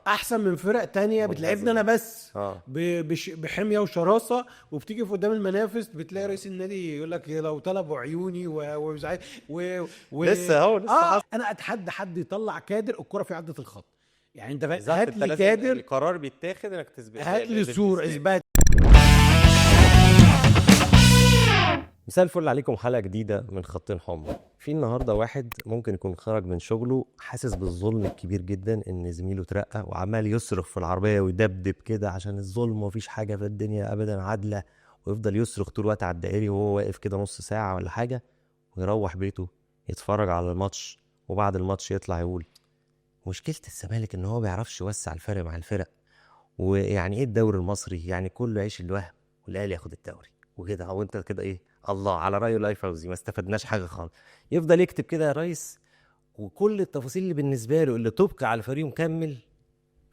احسن من فرق تانية بتلعبنا انا بس بحميه وشراسه، وبتيجي في قدام المنافس بتلاقي رئيس النادي يقول لك لو طلبوا عيوني ومش عارف لسه انا اتحدى حد يطلع كادر الكره في عدة الخط. يعني انت هات لي كادر، القرار بيتاخد انك تثبت، هات لي صور اثبات. مساء الفل عليكم، حلقه جديده من خطين حمر. في النهارده واحد ممكن يكون خرج من شغله حاسس بالظلم الكبير جدا ان زميله اترقى، وعمال يصرخ في العربيه ويدبدب كده عشان الظلم ومفيش حاجه في الدنيا ابدا عادله، ويفضل يصرخ طول الوقت على الدائري وهو واقف كده نص ساعه ولا حاجه، ويروح بيته يتفرج على الماتش، وبعد الماتش يطلع يقول مشكله الزمالك ان هو بيعرفش يوسع الفرق مع الفرق، ويعني ايه الدوري المصري، يعني كله عيش الوهم والاهلي ياخد الدوري وكده. او انت كده ايه، الله على رايه لاي فوزي، ما استفدناش حاجه خالص. يفضل يكتب كده يا ريس، وكل التفاصيل اللي بالنسبه له اللي تبقى على الفريق مكمل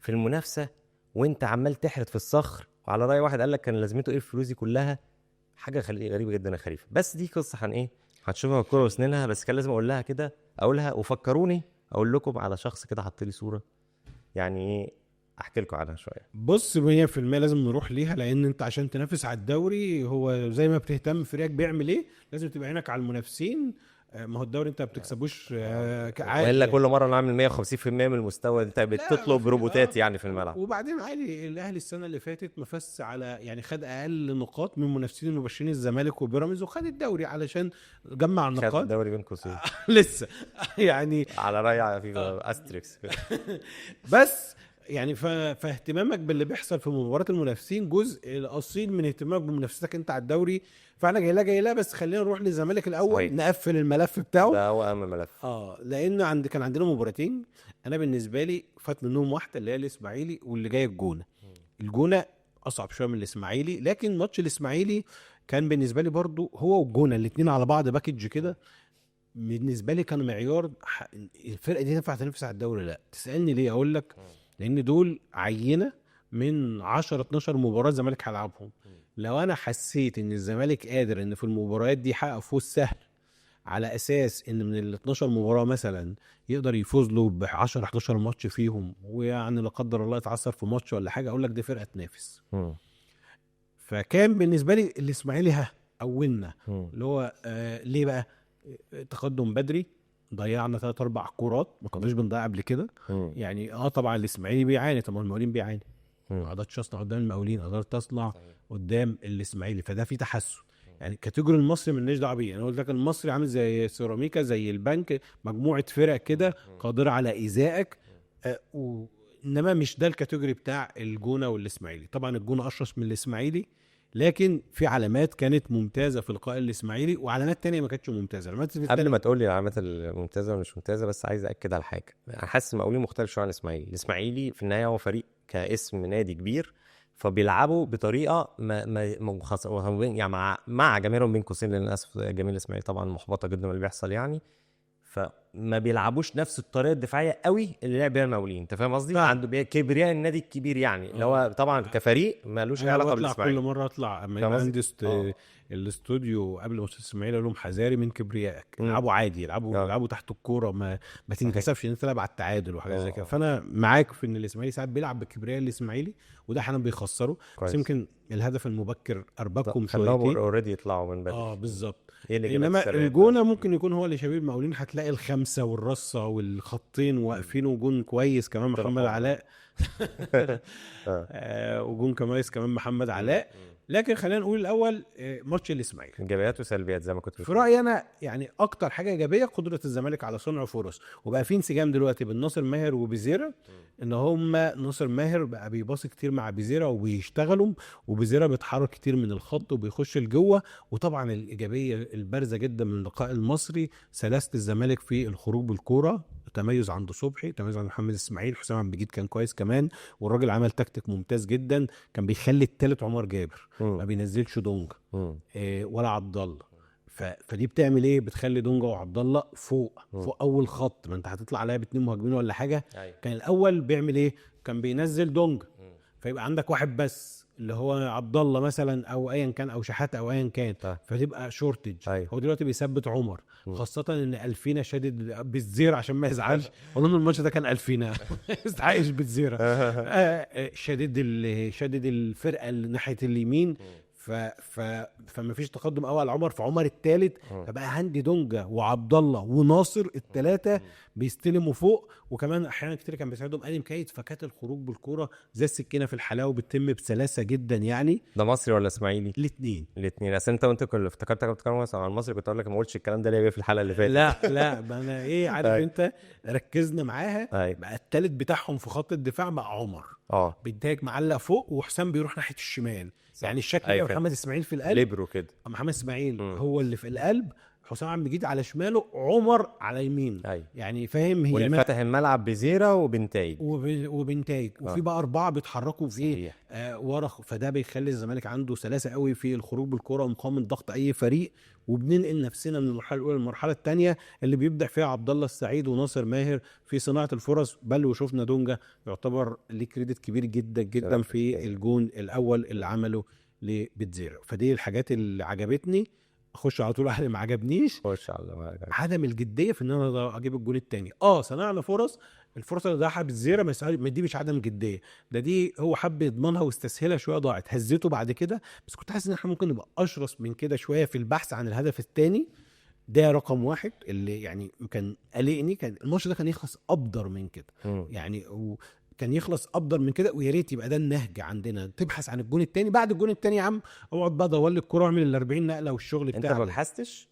في المنافسه، وانت عمال تحرد في الصخر. وعلى راي واحد قال لك كان لازمته ايه الفلوس دي كلها؟ حاجه غريبه جدا يا خليفه. بس دي قصه عن ايه هتشوفها الكوره وسنينها، بس كان لازم اقول لها كده، اقولها. وفكروني اقول لكم على شخص كده حط لي صوره، يعني ايه، احكي لكم عنها شويه. بص 100% لازم نروح ليها، لان انت عشان تنافس على الدوري هو زي ما بتهتم فريقك بيعمل ايه، لازم تبقى عينك على المنافسين. ما هو الدوري انت ما بتكسبوش والا يعني. كل مره نعمل 150% من المستوى، انت بتطلب روبوتات يعني في الملعب. وبعدين عادي، الاهلي السنه اللي فاتت مفس على يعني خد اقل نقاط من منافسين المباشرين الزمالك وبيراميدز، وخد الدوري علشان جمع النقاط. خد الدوري بين قوسين لسه يعني على راي في استريكس بس يعني فاهتمامك باللي بيحصل في مباريات المنافسين جزء الاصيل من اهتمامك بمنافستك انت على الدوري. فاحنا جاي لا بس خلينا نروح للزمالك الاول. صحيح. نقفل الملف بتاعه، ده هو اهم ملف. لان كان عندنا مباراتين انا بالنسبه لي فات منهم واحده اللي هي الاسماعيلي واللي جاي الجونه اصعب شويه من الاسماعيلي، لكن ماتش الاسماعيلي كان بالنسبه لي برضو هو والجونه الاثنين على بعض باكج كده. بالنسبه لي كان معيار الفرقه دي تنفع تنافس على الدوري. لا تسالني ليه، اقول لك لان دول عينه من 10-12 مباراه الزمالك هيلعبهم. لو انا حسيت ان الزمالك قادر ان في المباريات دي يحقق فوز سهل، على اساس ان من ال 12 مباراه مثلا يقدر يفوز له ب 10-11 ماتش فيهم، ويعني لا قدر الله يتعثر في ماتش ولا حاجه، اقول لك دي فرقه تنافس. فكان بالنسبه لي الاسماعيلي اولنا اللي هو ليه بقى تقدم بدري، ضيعنا 3-4 كورات ما كناش بنضيع قبل كده. يعني طبعا الاسماعيلي بيعاني، طبعا المقاولين بيعاني، ما قدرتش اصنع قدام المقاولين، قدرت اصنع قدام الاسماعيلي، فده في تحسن. يعني كاتيجوري المصري مالناش دعوه بيه، انا قلت لك المصري عامل زي سيراميكا، زي البنك، مجموعه فرق كده قادره على ايذائك. انما مش ده الكاتيجوري بتاع الجونه والاسماعيلي. طبعا الجونه اشرس من الاسماعيلي، لكن في علامات كانت ممتازه في لقاء الاسماعيلي وعلامات تانية ما كانتش ممتازه. قبل ما تقول لي العلامات الممتازه ومش ممتازه، بس عايز اكد على حاجه. انا حاسس المقاولين مختلف شويه عن الاسماعيلي في النهايه هو فريق كاسم نادي كبير، فبيلعبوا بطريقه يعني مع جماهيرهم بين قوسين، للاسف جماهير الاسماعيلي طبعا محبطه جدا من اللي بيحصل يعني، فما بيلعبوش نفس الطريقه الدفاعيه قوي اللي لعب بيها المقاولين. انت فاهم قصدي؟ عنده كبرياء النادي الكبير يعني، اللي هو طبعا كفريق مالوش اي علاقه بالاسماعيلي. كل مره اطلع اما عندي الاستوديو قبل ماتش الاسماعيلي اقول لهم حذاري من كبريائك، العبوا عادي، العبوا تحت الكوره، ما تنكسفش ان انت تلعب على التعادل وحاجات زي كده. فانا معاك في ان الاسماعيلي ساعات بيلعب بكبرياء الاسماعيلي، وده احيانا بيخسره، بس يمكن الهدف المبكر اربكهم شويتين اوريدي يطلعوا من بدري. بالظبط. انما الجونه ممكن يكون هو اللي شبيه المقاولين، هتلاقي الخمسه والرصه والخطين واقفين، وجون كويس كمان محمد علاء وجون كويس كمان محمد علاء. لكن خلينا نقول الاول ماتش الاسماعيلي ايجابيات وسلبيات زي ما كنت في رايي انا. يعني اكتر حاجه ايجابيه قدره الزمالك على صنع فرص، وبقى في انسجام دلوقتي بين ناصر ماهر وبيزيرا، ان هم ناصر ماهر بقى بيباصي كتير مع بيزيرا وبيشتغلوا، وبيزيرا بيتحرك كتير من الخط وبيخش لجوه. وطبعا الايجابيه البارزه جدا من اللقاء المصري سلاسه الزمالك في الخروج بالكوره، تميز عند صبحي، تميز عند محمد اسماعيل، حسام عبد المجيد كان كويس كمان، والراجل عمل تكتيك ممتاز جدا، كان بيخلي الثالث عمر جابر ما بينزلش دونج ولا عبد الله. فدي بتعمل ايه؟ بتخلي دونجا وعبد الله فوق اول خط، ما انت هتطلع عليها باتنين مهاجمين ولا حاجه. كان الاول بيعمل ايه؟ كان بينزل دونج، فيبقى عندك واحد بس اللي هو عبد الله مثلا او ايا كان او شحاته او ايا كان، طيب. فتبقى شورتج. أيوة. هو دلوقتي بيثبت عمر، خاصه ان الفينا شادد بالزير عشان ما يزعلش، والله ان الماتش ده كان الفينا يستحقش بالزيره. شادد الفرقه اللي ناحيه اليمين، فما فيش تقدم قوي على عمر، فعمر الثالث، فبقى عندي دونجا وعبد الله وناصر الثلاثه بيستلموا فوق، وكمان احيانا كتير كان بيساعدهم علي مكايد، فكانت الخروج بالكوره زي السكينه في الحلاوه بتتم بسلاسه جدا يعني. ده مصري ولا اسماعيلي؟ الاثنين. اصل انت كل افتكرتك بتتكلم مثلا عن المصري، كنت اقول لك ما قلتش الكلام ده ليه في الحلقه اللي فاتت. لا ما انا ايه عارف انت ركزنا معاها. بقى الثالث بتاعهم في خط الدفاع مع عمر بيداك معلق فوق، وحسام بيروح ناحيه الشمال، يعني الشكل محمد اسماعيل في القلب، ليبرو كده، محمد اسماعيل هو اللي في القلب، حسام عم بيجيد على شماله، عمر على يمين. يعني فاهم، هي واللي فتح الملعب بزيرة وبنتايج وفي بقى 4 بيتحركوا في ورا، فده بيخلي الزمالك عنده سلاسه قوي في الخروج بالكره ومقاومه ضغط اي فريق، وبننقل نفسنا من المرحله الاولى للمرحله الثانيه اللي بيبدع فيها عبد الله السعيد وناصر ماهر في صناعه الفرص. بل وشفنا دونجا يعتبر ليه كريدت كبير جدا جدا في الجون الاول اللي عمله لبتزيرة. فدي الحاجات اللي عجبتني. اخش على طول على اللي ما عجبنيش، عدم الجديه في ان انا اجيب الجون الثاني. صنعنا فرص، الفرصه اللي ضاعها بتزيرة ما دي مش عدم جديه، دي هو حب يضمنها واستسهلها شويه، ضاعت، هزته بعد كده. بس كنت حاسس ان احنا ممكن نبقى اشرس من كده شويه في البحث عن الهدف الثاني. ده رقم 1 اللي يعني كان قلقني، كان الماتش ده كان يخلص ابدر من كده يعني، كان يخلص ابدر من كده، ويا ريت يبقى ده النهج عندنا، تبحث عن الجون الثاني. بعد الجون الثاني يا عم اقعد بقى دور لي الكوره واعمل ال 40 نقله والشغل بتاعك. انت ما بحثتش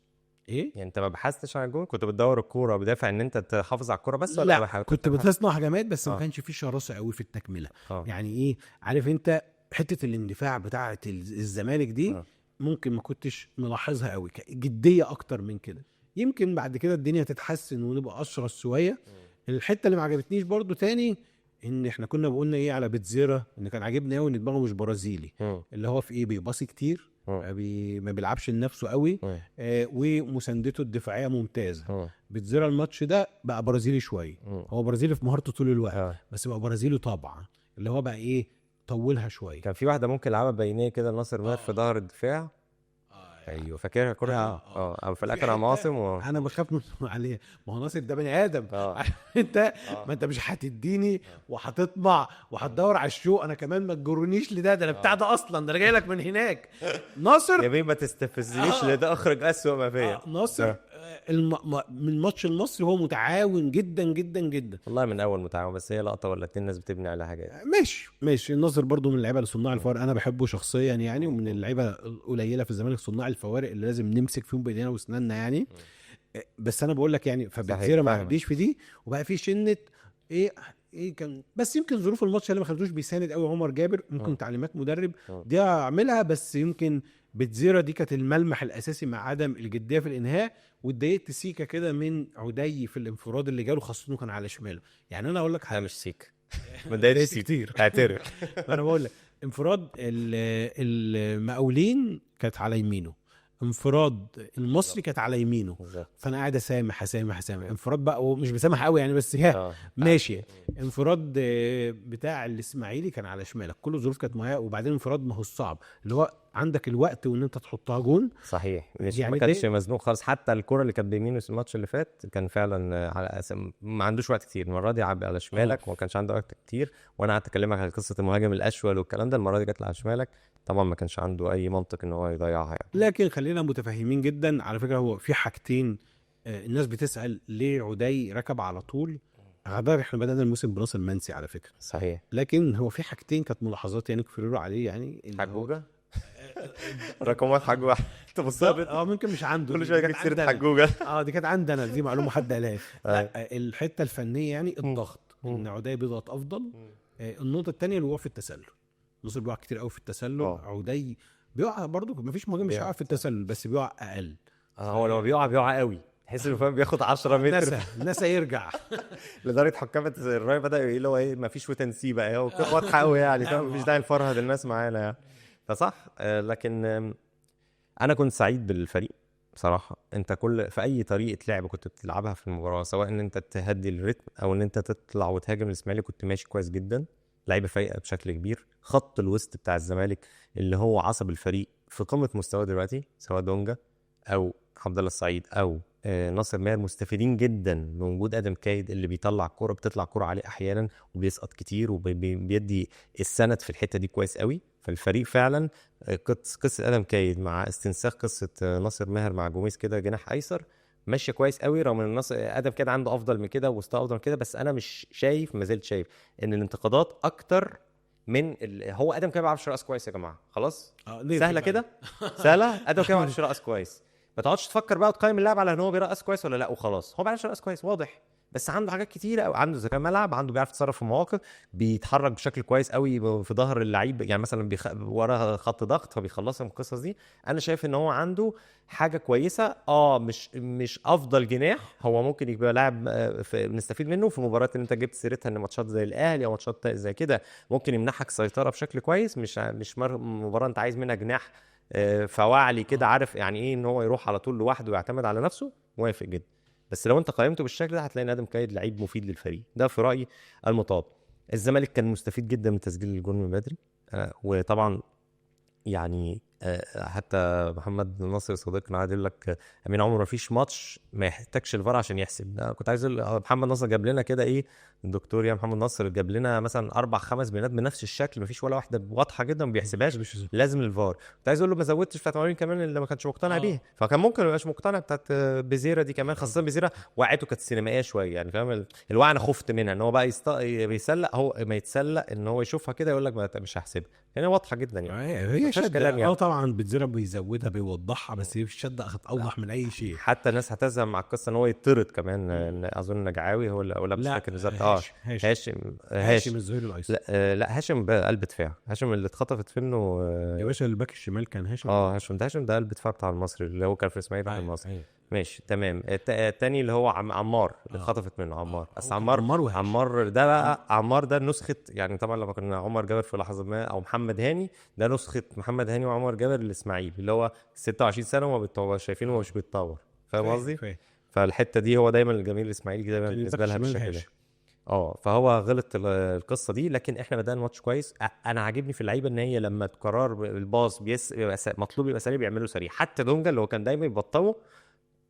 ايه يعني؟ انت ما بحثتش عن الجون؟ كنت بتدور الكوره بدافع ان انت تحافظ على الكوره بس، ولا لا كنت بتصنع هجمات بس ما كانش في شراسه قوي في التكمله. يعني ايه، عارف انت حته الاندفاع بتاعه الزمالك دي ممكن ما كنتش ملاحظها قوي، جديه اكتر من كده. يمكن بعد كده الدنيا تتحسن ونبقى اشرس شويه. الحته اللي ما عجبتنيش برضو تاني ان احنا كنا بقولنا ايه على بتزيرة، ان كان عاجبني قوي ان دماغه مش برازيلي، اللي هو في ايه بيباصي كتير، ما بيلعبش لنفسه قوي، ومساندته الدفاعيه ممتازه. بتزيرة الماتش ده بقى برازيلي شويه، هو برازيلي في مهارته طول الوقت، بس بقى برازيلي طبعا، اللي هو بقى ايه طولها شويه. كان في واحده ممكن يلعبها بينيه كده ناصر ماهر في ظهر الدفاع. ايوه فاكرها كره في الاخر على عاصم انا بخاف من عليه، ما هو ناصر ده بني ادم. انت ما انت مش هتديني وهتطمع وهتدور على الشو، انا كمان ما تجرنيش لده، انا بتاع ده اصلا، ده انا جاي لك من هناك. ناصر يا بيه ما تستفزنيش لده، اخرج اسوأ ما فيا. ناصر من ماتش المصري هو متعاون جدا جدا جدا، والله من اول متعاون، بس هي لقطه ولا 2 الناس بتبني على حاجات. ماشي الناصر برضو من اللعيبه اللي صناع الفوارق، انا بحبه شخصيا يعني، ومن اللعيبه القليله في الزمالك صناع الفوارق اللي لازم نمسك فيهم بايدينا واسناننا يعني. بس انا بقول لك يعني، فبتزيرة ما عنديش في دي، وبقى في شنه ايه كان، بس يمكن ظروف الماتش اللي ما خلتوش بيساند قوي عمر جابر، ممكن تعليمات مدرب دي اعملها، بس يمكن بتزيرة دي كانت الملمح الاساسي مع عدم الجديه في الانهاء. واتضايقت سيكا كده من عدي في الانفراد اللي جاله، خاصه انه كان على شماله. يعني انا اقول لك مش سيكا مدارس كتير اعترف. انا بقول لك انفراد المقاولين كانت على يمينه، انفراد المصري كانت على يمينه، فانا قاعد اسامح انفراد بقى، ومش بسامح قوي يعني، بس هي ماشي. انفراد بتاع الاسماعيلي كان على شمالك، كل الظروف كانت معايا. وبعدين انفراد ما هو الصعب اللي هو عندك الوقت وان انت تحطها جون صحيح، يعني ما كانش مزنوق خالص. حتى الكرة اللي كانت بيمينه في الماتش اللي فات كان فعلا على ما عندوش وقت كتير. المره دي عب على شمالك وما كانش عنده وقت كتير، وانا قعدت اكلمك على قصه المهاجم الاشول والكلام ده، المره دي جت على شمالك، طبعا ما كانش عنده اي منطق ان هو يضيعها يعني. لكن خلينا متفاهمين جدا على فكره، هو في حاجتين الناس بتسال ليه عدي ركب على طول. غدار احنا بدأنا الموسم بناصر منسي على فكره، صحيح، لكن هو في حاجتين كانت ملاحظات يعني كفروا عليه يعني. حجوجه رقمات حجوجه ممكن مش عنده، كل شويه جت سيره حجوجه. دي كانت عندنا، دي معلومه حد قالها. الحته الفنيه يعني الضغط، ان عدي بيضغط افضل. النقطه الثانيه الوقوع في التسلل، ناصر بيقع كتير قوي في التسلل. عدي بيقع برضو، مفيش مهاجم مش هيقع في التسلل، بس بيقع اقل. هو لما بيقع قوي تحس انه فاهم بياخد 10 متر ناسا يرجع لدرجه حكامه الراي بداوا يقولوا ايه مفيش وتنسيب اهي، واضحه قوي يعني، فاهم؟ مفيش داعي نفرهد الناس معانا يعني، فصح. لكن انا كنت سعيد بالفريق بصراحه. انت في اي طريقه لعب كنت بتلعبها في المباراه، سواء ان انت تهدي الريتم او ان انت تطلع وتهاجم الاسماعيلي، كنت ماشي كويس جدا. لعيبه فايقه بشكل كبير. خط الوسط بتاع الزمالك اللي هو عصب الفريق في قمه مستواه دلوقتي، سواء دونجا او عبد الله السعيد او ناصر ماهر، مستفيدين جدا من وجود ادم كايد اللي بيطلع كرة، بتطلع كرة عليه احيانا وبيسقط كتير وبيدي السند في الحته دي كويس قوي. فالفريق فعلا قصه ادم كايد مع استنساخ قصه ناصر ماهر مع جوميز كده جناح ايسر ماشيه كويس قوي، رغم ان ادم كده عنده افضل من كده ومستوى افضل من كده. بس انا مش شايف، ما زلت شايف ان الانتقادات اكتر من هو ادم كده ما بيعرفش يرقص كويس يا جماعه. خلاص سهله كده، سهله. ادم كده ما بيعرفش يرقص كويس، ما تقعدش تفكر بقى وتقيم اللاعب على ان هو بيرقص كويس ولا لا وخلاص. هو ما بيعرفش يرقص كويس واضح، بس عنده حاجات كتيره قوي، عنده ذكاء ملعب، عنده بيعرف يتصرف في مواقف، بيتحرك بشكل كويس قوي في ظهر اللعيب، يعني مثلا ورا خط ضغط فبيخلصها من القصص دي. انا شايف ان هو عنده حاجه كويسه. مش افضل جناح، هو ممكن يبقى لاعب نستفيد منه في مباريات اللي انت جبت سيرتها، ان ماتشات زي الاهلي او ماتشات زي كده ممكن يمنحك سيطره بشكل كويس. مش مباراه انت عايز منها جناح فواعلي كده، عارف يعني ايه ان هو يروح على طول لوحده ويعتمد على نفسه. موافق جدا، بس لو انت قيمته بالشكل ده هتلاقي ان ادم كايد لعيب مفيد للفريق ده في رايي المطاب. الزمالك كان مستفيد جدا من تسجيل الجول من بدري، وطبعا يعني حتى محمد ناصر صديقنا قاعد يقول لك امين عمر ما فيش ماتش ما يحتاجش الفار عشان يحسب. كنت عايز اقول محمد ناصر جاب لنا كده ايه، الدكتور يا محمد ناصر جاب لنا مثلا 4-5 بيانات بنفس الشكل، ما فيش ولا واحده واضحه جدا ما بيحسبهاش، لازم الفار. كنت عايز اقول له ما زودتش بتاعت عمرين كمان اللي ما كانش مقتنع بيها، فكان ممكن ما يبقاش مقتنع بتاعت بزيره دي كمان، خاصه بزيره وقعته كانت سينمائيه شويه يعني، فاهم الوقعه انا خفت منها ان هو بقى بيسلق، هو ما يتسلق ان هو يشوفها كده يقول لك مش هحسبها. هنا واضحه جدا يعني، هي شده يعني. طبعا بتزرع بيزودها بيوضحها، بس هي الشده اخذت اوضح من اي شيء. حتى الناس هتزهم مع القصه ان هو يطرد كمان. اظن نجعاوي هو ولا مش فاكر بالظبط. هاشم الظهير الايسر. لا هاشم قلب دفاع، هاشم اللي اتخطفت منه يا باشا الباك الشمال كان هاشم. هاشم ده قلب دفاع بتاع المصري اللي هو كان في اسماعيلي راح المصري. ماشي تمام. التاني اللي هو عمار اللي اتخطفت منه عمار. بس عمار ده بقى، عمار ده نسخه يعني، طبعا لما كنا عمر جابر في لحظه ما او محمد هاني، ده نسخه محمد هاني وعمر جابر الاسماعيلي اللي هو 26 سنه وما بيتطور، شايفينه مش بيتطور، فاهم قصدي؟ فالحته دي هو دايما الجميل الاسماعيلي دايما بالنسبه لها بالشكل ده. فهو غلط القصه دي، لكن احنا بدأنا الماتش كويس. انا عاجبني في اللعيبه ان هي لما تقرر الباص مطلوب يبقى سريع بيعملوا سريع. حتى دونجا اللي هو كان دايما يبطئه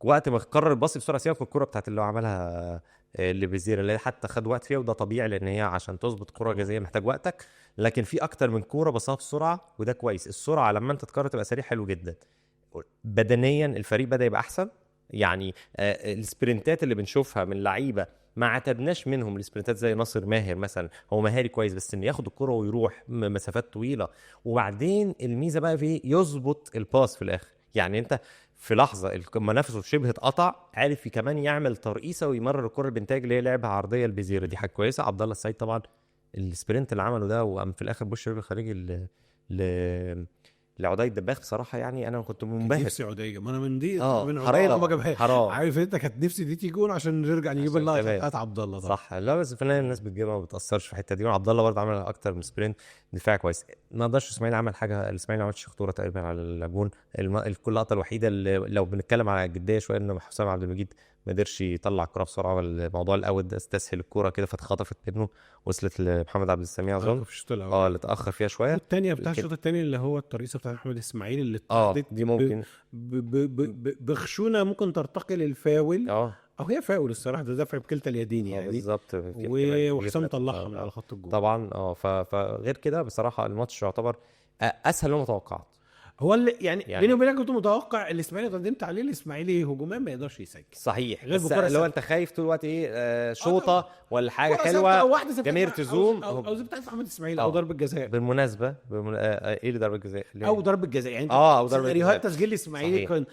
وقت ما قرر الباص بسرعه، سيبك من الكوره بتاعت اللي هو عملها اللي بزير اللي حتى خد وقت فيها، وده طبيعي لان هي عشان تظبط كوره جزائيه محتاج وقتك. لكن في اكتر من كوره بصها بسرعه وده كويس. السرعه لما انت تقرر تبقى سريع حلو جدا. بدنيا الفريق بدا يبقى احسن يعني. السبرنتات اللي بنشوفها من لعيبه ما اعتدناش منهم السبرنتات زي ناصر ماهر مثلا، هو مهاري كويس بس انه ياخد الكرة ويروح مسافات طويله. وبعدين الميزه بقى في يظبط الباس في الاخر، يعني انت في لحظه لما نفسه شبه اتقطع عارف كمان يعمل ترقيصه ويمرر الكره البنتاج اللي هي لعبها عرضيه البزيره دي، حاجه كويسه. عبد الله السعيد طبعا السبرنت اللي عمله ده وقام في الاخر بوش رجل خارجي لعدي الدباغ بصراحه، يعني انا كنت منبهر. نفسي عدي، ما انا من دي حرام ما جابهاش. عارف انت كانت نفسي دي تيجي جون عشان نرجع نجيب اللقطه بتاعت عبد الله. صح، لا بس فعلا الناس بتجيبها ما بتاثرش في الحته دي. وعبد الله برضه عمل اكتر من سبرنت، دفاع كويس. ما قدرش اسماعيل عمل حاجه، الاسماعيلي ما عملش خطوره تقريبا على الجون. كل لقطه الوحيده اللي لو بنتكلم على الجديه شويه ان حسام عبد المجيد ما قدرش يطلع الكره بسرعه، والموضوع الاول ده استسهل الكره كده فاتخطفت منه، وصلت لمحمد عبد السميع اظن اللي اتاخر فيها شويه. والثانيه بتاع الشوط الثاني اللي هو الترقيصه بتاع احمد اسماعيل اللي دي ممكن بخشونه ممكن ترتقي للفاول او هي فاول الصراحه، ده دفع بكلتا اليدين يعني بالظبط. وحسام طلعها من على خط الجول طبعا. فغير كده بصراحه الماتش يعتبر اسهل مما توقعت. هو اللي يعني بيني وبينك كنت متوقع الاسماعيلي قدمت عليه الاسماعيلي هجوميا ما يقدرش يسجل صحيح، غير بكره لو انت خايف طول الوقت ايه شوطه ولا حاجه حلوه جماهير تزوم او زي بتاعت احمد اسماعيل او ضربه جزاء. بالمناسبه ايه اللي ضربه جزاء او ضربه جزاء يعني او ضربه جزاء. تسجيل الاسماعيلي كان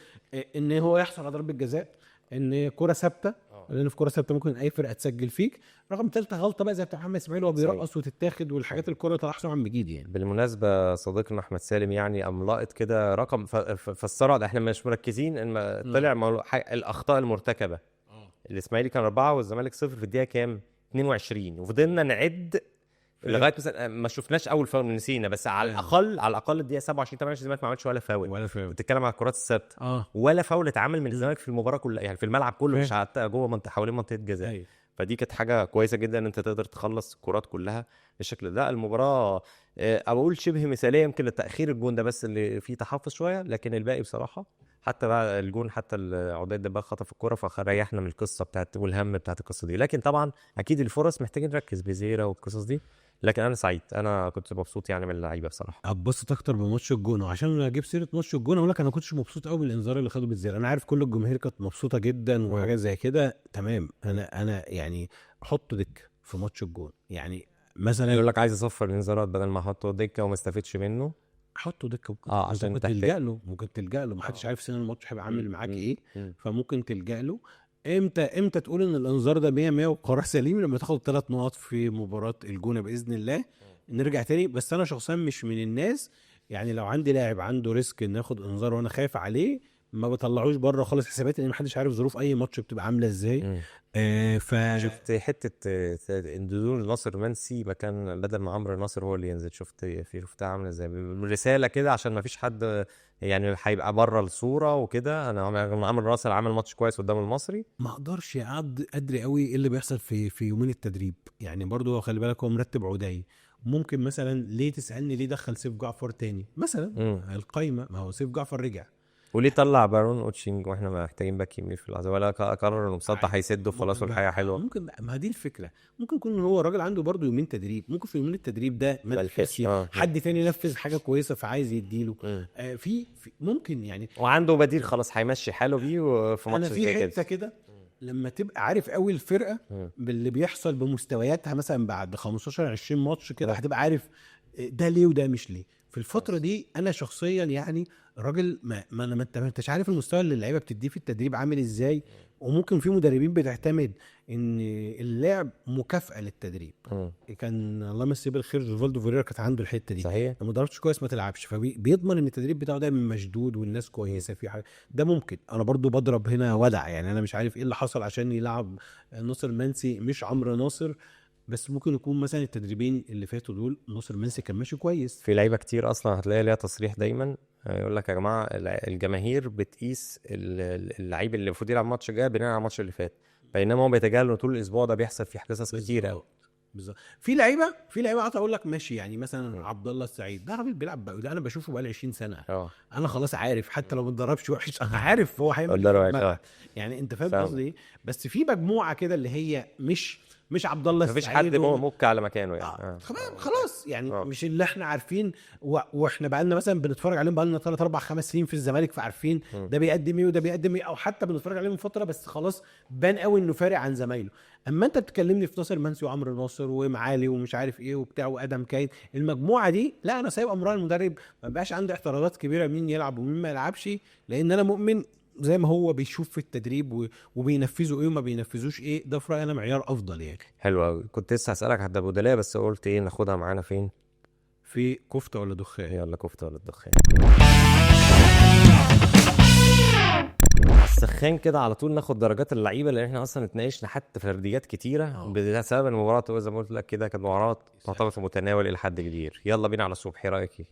ان هو يحصل على ضربه جزاء، ان كره ثابته، لان في كره ثابته ممكن اي فرقه تسجل فيك. رقم ثالثه غلطه بقى زي بتاع محمد اسماعيل وهو بيرقص وتتاخد والحاجات الكره طلع حسام عبد المجيد يعني. بالمناسبه صديقنا احمد سالم يعني قام لاقط كده رقم فالصراحه احنا مش مركزين ان طلع الاخطاء المرتكبه. الاسماعيلي كان 4 والزمالك 0 في الدقيقه كام 22 وفضلنا نعد لغايه مثلا ما شفناش اول فاول نسينا، بس على الاقل الدقيقه 27 28 الزمالك ما عملش ولا فاول. بتتكلم على الكرات الثابته ولا فاول اتعمل من الزمالك في المباراه كلها يعني في الملعب كله، مش حتى جوه حوالين منطقه جزاء. فدي كانت حاجه كويسه جدا ان انت تقدر تخلص الكرات كلها بالشكل ده. المباراه اقول شبه مثاليه، يمكن التاخير الجون ده بس اللي فيه تحفظ شويه، لكن الباقي بصراحه حتى بقى الجون، حتى العداد ده بقى خطف الكرة فريحنا من القصه بتاعت والهم بتاعت القصه دي. لكن طبعا اكيد الفرص محتاجين نركز بزيرة والقصص دي. لكن انا سعيد، انا كنت مبسوط يعني من اللعيبه بصراحه. اتبسط اكتر بماتش الجونه، وعشان اجيب سيره ماتش الجونه اقول لك انا كنتش مبسوط قوي بالانذار اللي خده بالزير. انا عارف كل الجماهير كانت مبسوطه جدا وحاجات زي كده، تمام. انا يعني حط دك في ماتش الجون يعني مثلا. يقول لك عايز اصفر الانذارات بدل ما احطه دكه وما استفدش منه. حطه دكه، عشان ممكن تلجأ له، ممكن تلجأ له، محدش عارف سنة الماتش هيبقى عامل معاك ايه، فممكن تلجأ له. امتى تقول ان الانذار ده 100 100 وقرار سليم؟ لما تاخد 3 نقط في مباراة الجونة باذن الله نرجع تاني. بس انا شخصيا مش من الناس، يعني لو عندي لاعب عنده ريسك ان ياخد انذار وانا خايف عليه ما بطلعوش بره خالص حساباتي، لان محدش عارف ظروف اي ماتش بتبقى عامله ازاي. شفت حته نزول ناصر منسي مكان بدل ما عمرو ناصر هو اللي ينزل، شفتها عامله ازاي رساله كده عشان ما فيش حد يعني هيبقى بره الصوره وكده. انا عمرو ناصر عمل ماتش كويس قدام المصري، ما اقدرش ادري قوي ايه اللي بيحصل في يومين التدريب، يعني برضو خلي بالك هو مرتب عداي. ممكن مثلا ليه تسالني ليه دخل سيف جعفر تاني مثلا القايمه؟ ما هو سيف جعفر رجع. وليه طلع بارون اوتشينج واحنا محتاجين باك يمين في اللحظه، ولا قرر انه مسطح هيسده خلاص والحياه حلوه؟ ممكن، ما دي الفكره. ممكن يكون هو الراجل عنده برضو يومين تدريب، ممكن في يومين التدريب ده ما نفذش حد تاني نفذ حاجه كويسه فعايز يديله. في ممكن يعني، وعنده بديل خلاص هيمشي حاله بيه وفي ماتش زي كده. في كده لما تبقى عارف قوي الفرقه باللي بيحصل بمستوياتها مثلا بعد 15 20 ماتش كده، هتبقى عارف ده ليه وده مش ليه. في الفتره دي انا شخصيا يعني راجل ما انتش عارف المستوى اللي اللعيبه بتديه في التدريب عامل ازاي. وممكن في مدربين بتعتمد ان اللعب مكافاه للتدريب. كان الله يمسيه بالخير جوفالدو فيريرا كانت عنده الحته دي، صحيح. لو ما ضربتش كويس ما تلعبش، فبيضمن ان التدريب بتاعه دايما مشدود والناس كويسه في حاجه. ده ممكن. انا برضو بضرب هنا ودع، يعني انا مش عارف ايه اللي حصل عشان يلعب ناصر منسي مش عمرو ناصر، بس ممكن يكون مثلا التدريبين اللي فاتوا دول ناصر منسي كان ماشي كويس. في لعيبه كتير اصلا هتلاقي ليها تصريح دايما يقول لك يا جماعه الجماهير بتقيس اللعيب اللي المفروض يلعب الماتش الجاي بناء على الماتش اللي فات، بينما هو بيتجاهل طول الاسبوع ده بيحصل فيه قصص كتير قوي. بالظبط. في لعيبه اقول لك ماشي، يعني مثلا عبد الله السعيد ده راجل بيلعب بقى، ده انا بشوفه بقى 20 سنه. انا خلاص عارف حتى لو ما اتدربش وحش انا عارف هو هيعمل يعني انت فاهم قصدي ايه. بس في مجموعه كده اللي هي مش عبد الله السعيد، مفيش حد موكل على مكانه يعني. خلاص يعني مش اللي احنا عارفين واحنا بقى لنا مثلا بنتفرج عليهم بقى لنا 3 4 5 سنين في الزمالك، فعارفين ده بيقدم ايه وده بيقدم ايه، او حتى بنتفرج عليه من فتره بس خلاص بان قوي انه فارق عن زمايله. اما انت بتكلمني في ناصر منسي وعمرو ناصر ومعالي ومش عارف ايه وبتاع وادم كايد، المجموعه دي لا، انا سايب امرها المدرب، ما بقاش عندي اعتراضات كبيره مين يلعب ومين ما يلعبش، لان انا مؤمن زي ما هو بيشوف في التدريب وبينفذوا ايه وما بينفذوش ايه، ده في رايي انا معيار افضل يعني. حلو قوي. كنت لسه هسالك على الدبودليه بس قلت ايه ناخدها معانا فين؟ في كفته ولا دخان؟ يلا كفته ولا دخان. السخان كده على طول ناخد درجات اللعيبه، لان احنا اصلا اتناقشنا حتى فرديات كتيره بسبب المباراه. زي ما قلت لك كده كانت مباراه تعتبر في متناول الى حد كبير. يلا بينا على صبحي، رايك ايه؟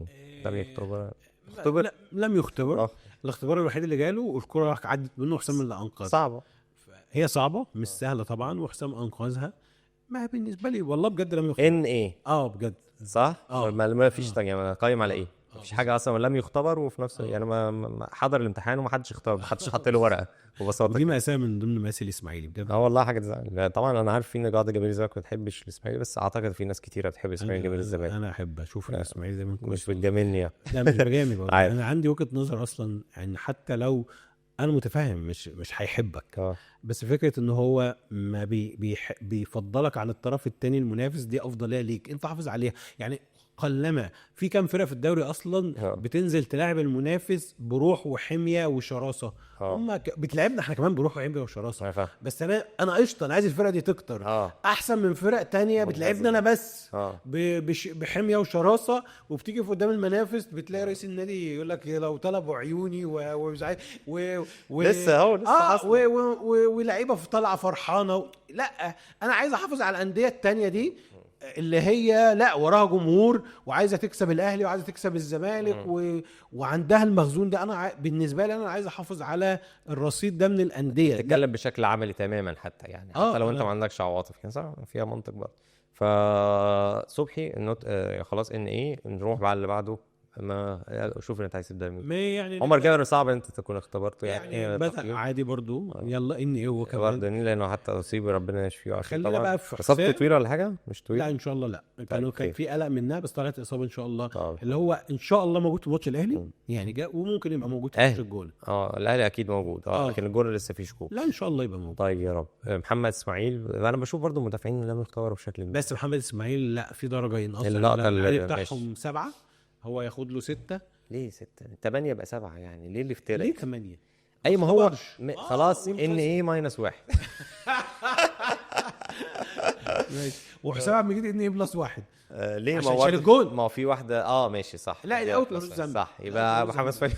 لم يختبر. الاختبار الوحيد اللي جاله والكره عدت منه، حسام اللي انقذ. صعبه، هي صعبه مش سهله طبعا، وحسام انقذها. ما بالنسبه لي والله بجد لم يختبر. ان ايه بجد صح. ما فيش يعني قايم على ايه؟ مفيش حاجه اصلا لم يختبر، وفي نفس يعني ما حضر الامتحان وما حدش اختبر، ما حدش حط له ورقه ببساطه. ودي مأساة من ضمن مآسي الاسماعيلي بجد. والله حاجه تزعل. طبعا انا عارف في قاعده جماهير الزمالك ما بتحبش الاسماعيلي، بس اعتقد في ناس كتيره بتحب الاسماعيلي جماهير الزمالك. انا احب اشوف الاسماعيلي زي ما انت مش بتجاملني يعني. لا مش بجامل انا عندي وجهه نظر اصلا، يعني حتى لو انا متفاهم مش هيحبك، بس فكره ان هو ما بيفضلك عن الطرف الثاني المنافس، دي افضليه ليك انت حافظ عليها. يعني قلما في كام فرقه في الدوري اصلا بتنزل تلاعب المنافس بروح وحميه وشراسه، هم بتلعبنا احنا كمان بروح وحميه وشراسه. بس انا قشطه، انا عايز الفرقه دي تكتر احسن من فرق تانية بتلعبنا انا بس بحميه وشراسه، وبتيجي في قدام المنافس بتلاقي رئيس النادي يقول لك لو طلبوا عيوني ومش عارف لسه ولاعيبه طالعه فرحانه لا، انا عايز احافظ على الانديه التانية دي اللي هي لا وراها جمهور وعايزه تكسب الاهلي وعايزه تكسب الزمالك وعندها المخزون ده. انا بالنسبه لي انا عايز احافظ على الرصيد ده من الانديه. تتكلم بشكل عملي تماما حتى يعني، حتى لو انت ما عندكش عواطف كده صح، فيها منطق برضه. فصبحي النوت خلاص ان ايه، نروح بعد اللي بعده. ما شوف انت عايز تبدا مين. يعني عمر جابر صعب انت تكون اختبرته يعني بدأ عادي برضو. يلا ان ايه هو كمان برضه لانه حتى اصيب ربنا يشفيه. خلينا بقى في اصابته طويله ولا حاجه؟ مش طويله لا ان شاء الله لا. كان في قلق منها بس طلعت اصابه ان شاء الله. طبعا. اللي هو ان شاء الله موجود في ماتش الاهلي يعني جاء وممكن يبقى موجود في ماتش الجول. الاهلي اكيد موجود لكن الجول لسه فيه شكوك. لا ان شاء الله يبقى موجود. طيب يا رب. محمد اسماعيل انا بشوف برضه المدافعين لم يختبروا بشكل كبير، بس محمد اسماعيل لا في درجه ينقص. اللقطه اللي بتاعهم 7 هو ياخد له 6. ليه 6؟ 8 يبقى 7 يعني. ليه اللي افترق؟ ليه 8؟ اي ما هو خلاص ان ايه -1 ماشي. وحسام عبد المجيد ان ايه +1 ليه؟ ما هو الجول ما في واحده ماشي صح. لا الاوت ملوش ذنب صح. يبقى محمد اسماعيل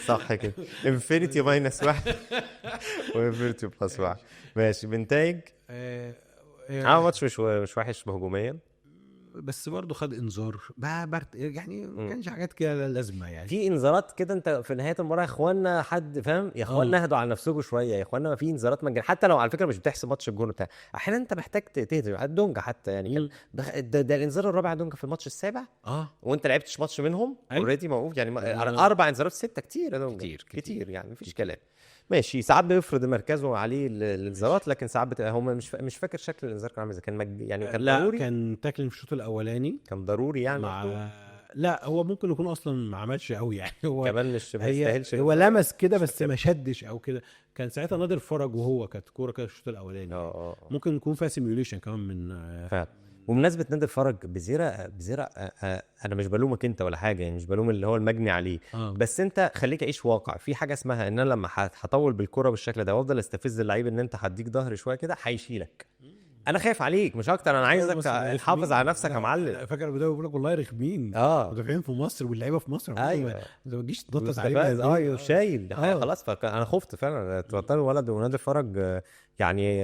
صح كده. انفينيتي -1 وانفينيتي +1 ماشي. بنتايج ماتش مش وحش هجوميا بس برضه خد انذار يعني ما كانش حاجات كده لازمه يعني. في انذارات كده انت في نهايه المباراه يا اخوانا حد فاهم يا اخوانا اهدوا على نفسكم شويه يا اخوانا. ما في انذارات مجانيه حتى لو على فكره مش بتحسب ماتش الجون بتاع احيانا انت محتاج تهدى على دونجا حتى يعني. ده الانذار الرابع دونجا في الماتش السابع وانت لعبتش ماتش منهم اوريدي موقوف يعني 4 انذارات 6 كتير يا دونجا كتير يعني مفيش كلام. ماشي. ساعات بيفرض مركزه عليه الانذارات لكن ساعات هم مش فاكر شكل الانذار كان عامل ازاي. كان يعني كان ضروري. كان تاكل في الشوط الاولاني كان ضروري يعني لا هو ممكن يكون اصلا ما عملش قوي يعني. هو كمان مش يستاهلش. هو لمس كده بس ما شدش او كده. كان ساعتها نادر فرج وهو كانت كوره كده الشوط الاولاني. ممكن يكون فيها سيميوليشن كمان من فعلا. ومناسبة نادر فرج بزيرة انا مش بلومك انت ولا حاجه يعني، مش بلوم اللي هو المجني عليه بس انت خليك عيش واقع. في حاجه اسمها ان انا لما هطول بالكره بالشكل ده وافضل استفز اللعيب ان انت هديك ظهر شويه كده هيشيلك. انا خايف عليك مش اكتر. انا عايزك تحافظ على نفسك يا معلم. فاكر البدايه بيقول لك والله رخمين مدافعين في مصر واللعيبه في مصر. ايوه ما تجيش تنطط عليه. شايل خلاص. فانا خفت فعلا توتر الولد. ونادر فرج يعني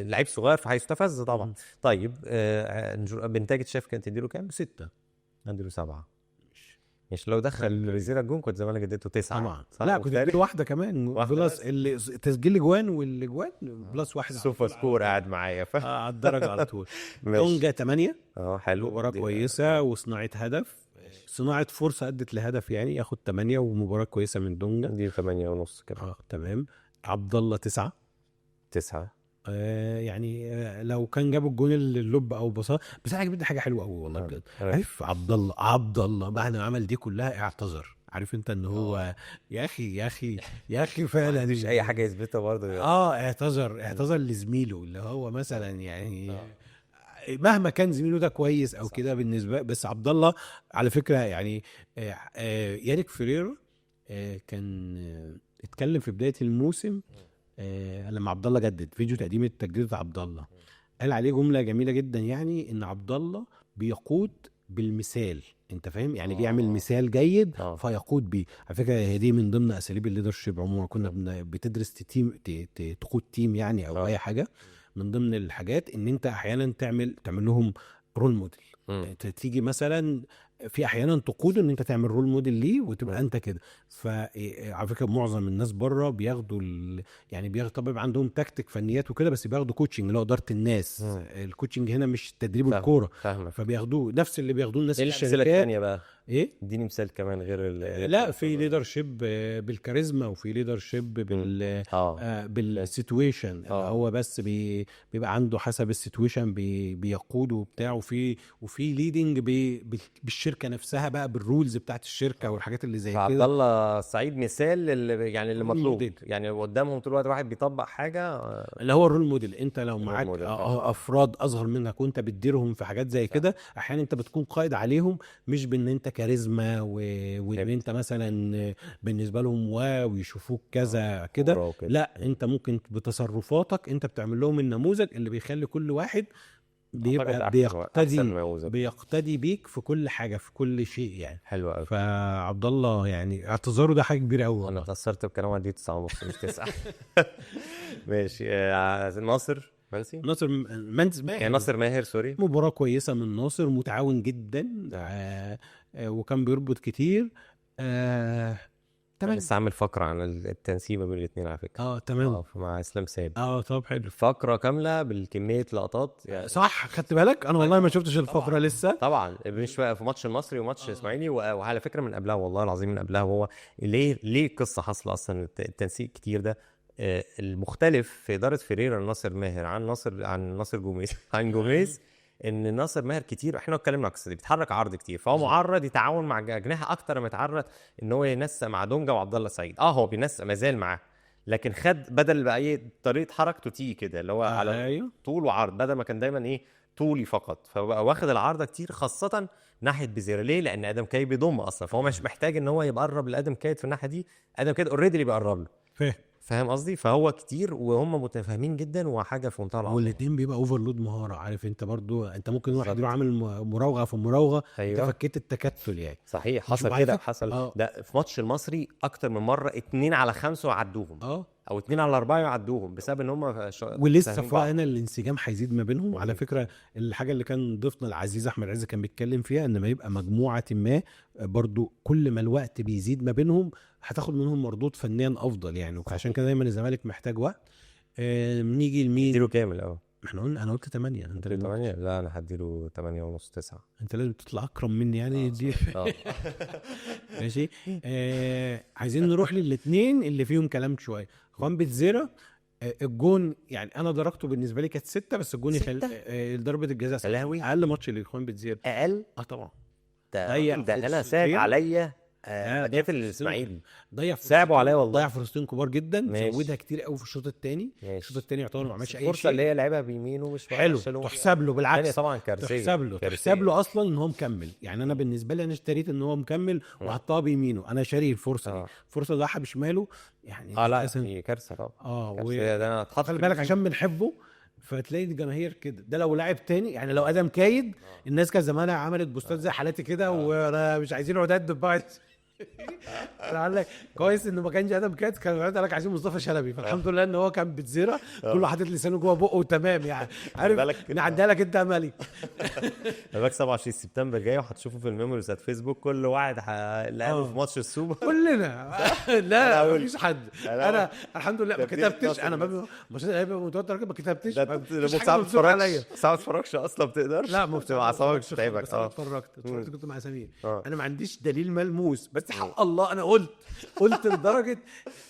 لعيب صغير فهيستفز طبعا. طيب بنتاج شايف كانت تديله كام؟ 6. نديله 7. مش لو دخل ريزيرا الجون كنت زمانك اديته 9 طبعا. لا كنت اديله واحده كمان بلس اللي تسجيل اجوان والاجوان +1 سوبر سكور قاعد معايا على الدرجه على طول. دونجا 8 حلو. مباراه كويسه وصناعه هدف صناعه فرصه ادت لهدف يعني ياخد 8 ومباراه كويسه من دونجا. دي 8.5 كده. تمام. عبد الله 9 يعني لو كان جاب الجون اللوب او بصا بس انا عجبتني حاجه حلوه قوي والله بجد. عارف عبد الله بعد ما عمل دي كلها اعتذر. عارف انت ان هو يا اخي فعلا مش اي حاجه يثبتها برضه. اعتذر لزميله اللي هو مثلا يعني مهما كان زميله ده كويس او كده بالنسبه. بس عبد الله على فكره يعني ياريك فريرا كان اتكلم في بدايه الموسم لما عبد الله جدد فيديو تجديد عبد الله قال عليه جمله جميله جدا يعني ان عبد الله بيقود بالمثال. انت فاهم يعني بيعمل مثال جيد فيقود بيه. على فكره هي دي من ضمن اساليب الليدرشيب عموما. كنا بتدرس تقود تيم يعني او اي حاجه. من ضمن الحاجات ان انت احيانا تعمل لهم رول موديل. تيجي مثلا في احيانا تقود ان انت تعمل رول موديل ليه وتبقى انت كده. فعلى فكره معظم الناس بره بياخدوا يعني طبعا عندهم تكتيك فنيات وكده بس بياخدوا كوتشنج اللي هو اداره الناس. الكوتشنج هنا مش تدريب الكوره فبياخدوه نفس اللي بياخدوه الناس في الشركات. بقى ايه اديني مثال كمان غير لا في ليدرشيب بالكاريزما وفي ليدرشيب بالسيتويشن. هو بس بيبقى عنده حسب السيتويشن بيقود وبتاع. وفي ليدنج بالشركه نفسها بقى بالرولز بتاعت الشركه والحاجات اللي زي كده. عبد الله سعيد مثال اللي مطلوب يعني قدامهم طول الوقت واحد بيطبق حاجه اللي هو الرول موديل. انت لو معاك افراد اصغر منك وانت بتديرهم في حاجات زي كده احيانا انت بتكون قائد عليهم مش بان انت كاريزما وان انت مثلا بالنسبه لهم ويشوفوك كذا كده. لا انت ممكن بتصرفاتك انت بتعمل لهم النموذج اللي بيخلي كل واحد بيبقى بيقتدي بيك في كل حاجه في كل شيء يعني. حلو قوي. فعبد الله يعني اعتذاره ده حاجه كبيره قوي. انا اتاثرت بكلام دي 9.5 مش 9. ماشي. ناصر منسي ناصر منز ماهر. يعني ناصر ماهر سوري. مباراة كويسة من ناصر، متعاون جدا وكان بيربط كتير. تمام. لسه عامل فقره عن التنسيق بين الاثنين على فكره. تمام. مع اسلام ساب. طب حلو. فقره كامله بالكميه لقطات يعني. صح، خدت بالك؟ انا والله ما شفتش الفقره لسه. طبعا مش في ماتش المصري وماتش اسماعيلي وعلى فكره من قبلها والله العظيم من قبلها. وهو ليه القصه حاصله اصلا التنسيق كتير ده. المختلف في اداره فيريرا ناصر ماهر عن ناصر جوميز عن جوميز ان ناصر ماهر كتير احنا اتكلمنا على القصه دي بيتحرك عرض كتير، فهو معرض يتعاون مع اجنحه اكتر ما يتعرض ان هو ينسق مع دونجا وعبد الله سعيد. هو بينسق مازال معاه، لكن خد بدل باي طريقه حركته تي كده اللي هو على طول وعرض، بدل ما كان دايما طولي فقط، فبقى واخد العارضه كتير خاصه ناحيه بزيرة. ليه؟ لان ادم كايد بيضم اصلا، فهو مش محتاج ان هو يبقى قرب لادم كايد في الناحيه دي، ادم كايد اوريدي اللي بيقرب له. فاهم قصدي؟ فهو كتير وهم متفاهمين جدا وحاجه في منتهى العظمه. والاثنين بيبقى اوفرلود مهاره، عارف انت برضو انت ممكن واحد يروح عامل مراوغه في مراوغه. أيوة. انت فكيت التكتل يعني. صحيح حصل كده حصل. ده في ماتش المصري اكتر من مره 2 على 5 وعدوهم او 2 على 4 يعدوهم بسبب ان هم ولسه فانا الانسجام هيزيد ما بينهم. على فكره الحاجه اللي كان ضيفنا العزيز احمد عز كان بيتكلم فيها ان ما يبقى مجموعه ما برضو كل ما الوقت بيزيد ما بينهم هتاخد منهم مردود فنيا افضل يعني. وعشان كده دايما الزمالك محتاج وقت. نيجي لمين؟ اديله كامل. احنا قلنا انا قلت 8. انت 8؟ لا انا هديله 8 ونص 9. انت لازم تطلع اكرم مني يعني. دي ماشي. عايزين نروح للاثنين اللي فيهم كلام شويه. خوان بيتزيرا الجون يعني انا درجته بالنسبه لي كانت 6 بس الجون ضربه الجزاء اقل ماتش لخوان بيتزيرا. اقل طبعا ده انا ساعد عليا اديت الاسماعيلي صعبوا عليا والله. ضيع فرصتين كبار جدا. زودها كتير قوي في الشوط الثاني. الشوط الثاني يعتبر ما عملش اي شيء. الفرصه اللي هي لعبها بيمينه مش حلو تحسب له بالعكس. طبعا كارثيه تحسب له اصلا ان هو مكمل يعني. انا بالنسبه لي انا اشتريت ان هو مكمل وحطها بيمينه. انا شاري الفرصه دي. الفرصه ضحى بشماله يعني. لا هي كارثه طبعا. ده انا خلي بالك عشان بنحبه فتلاقي الجماهير كده. ده لو لاعب تاني يعني لو ادم كايد الناس كان زمانها عملت بوستات زي حالاتي كده وانا مش عايزين عداد بعض. انا قال لك كويس انه ما كانش ادم كايد، كان قال لك عايزين مصطفى شلبي. فالحمد لله ان هو كان بيتزيرا كله حاطط لسانه جوه بقه وتمام يعني. عارف نعديها لك انت يا مالك. بالك 27 سبتمبر جاي وهتشوفوا في الميموريز بتاعت فيسبوك كل واحد لعبه في ماتش السوبر كلنا. لا مفيش حد. انا الحمد لله ما كتبتش. انا مش هيبقى متوتر ما كتبتش. ساعه اتفرجش اصلا بتقدرش. لا ما بتبقى اعصابك تعبك. اتفرجت كنت مع سمير. انا ما عنديش دليل ملموس بس حق الله انا قلت لدرجه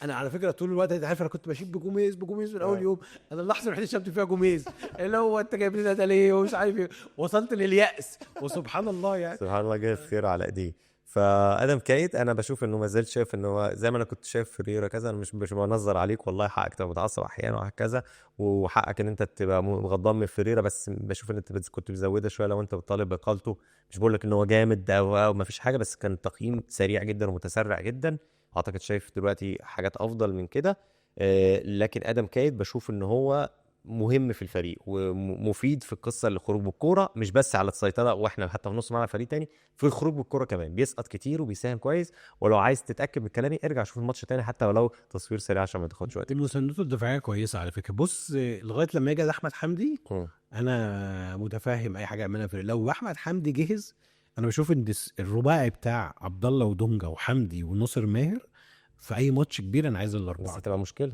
انا على فكره طول الوقت انت عارف انا كنت بشيب بجوميز من اول يوم. انا اللحظه الوحيده اللي شفت فيها جوميز اللي هو انت جايب لنا ده ليه ومش عارف ايه. وصلت لليأس وسبحان الله يعني. سبحان الله جاي الخير على ايديه. فادم كايد انا بشوف انه ما زال شايف انه هو زي ما انا كنت شايف فيريرا كذا. انا مش بنظر عليك والله حقك تبقى متعصب احيانا وهكذا وحقك ان انت تبقى غضبان من فيريرا، بس بشوف ان انت كنت بزودها شويه لو انت بتطالب باقالته. مش بقول لك ان هو جامد او ما فيش حاجه، بس كان تقييم سريع جدا ومتسرع جدا. اعتقد شايف دلوقتي حاجات افضل من كده. لكن ادم كايد بشوف ان هو مهم في الفريق ومفيد في القصه اللي خروج بالكوره مش بس على السيطره واحنا حتى في نص ملعب فريق تاني في الخروج بالكوره كمان بيسقط كتير وبيساهم كويس. ولو عايز تتاكد من كلامي ارجع شوف الماتش تاني حتى ولو تصوير سريع عشان ما تاخدش وقت. مساندته الدفاعيه كويسه على فكره. بص لغايه لما يجي احمد حمدي انا متفاهم اي حاجه يعملها في. لو احمد حمدي جهز انا بشوف ان الرباعي بتاع عبد الله ودونجا وحمدي وناصر ماهر في اي ماتش كبير انا عايز الاربعه. بس هتبقى مشكله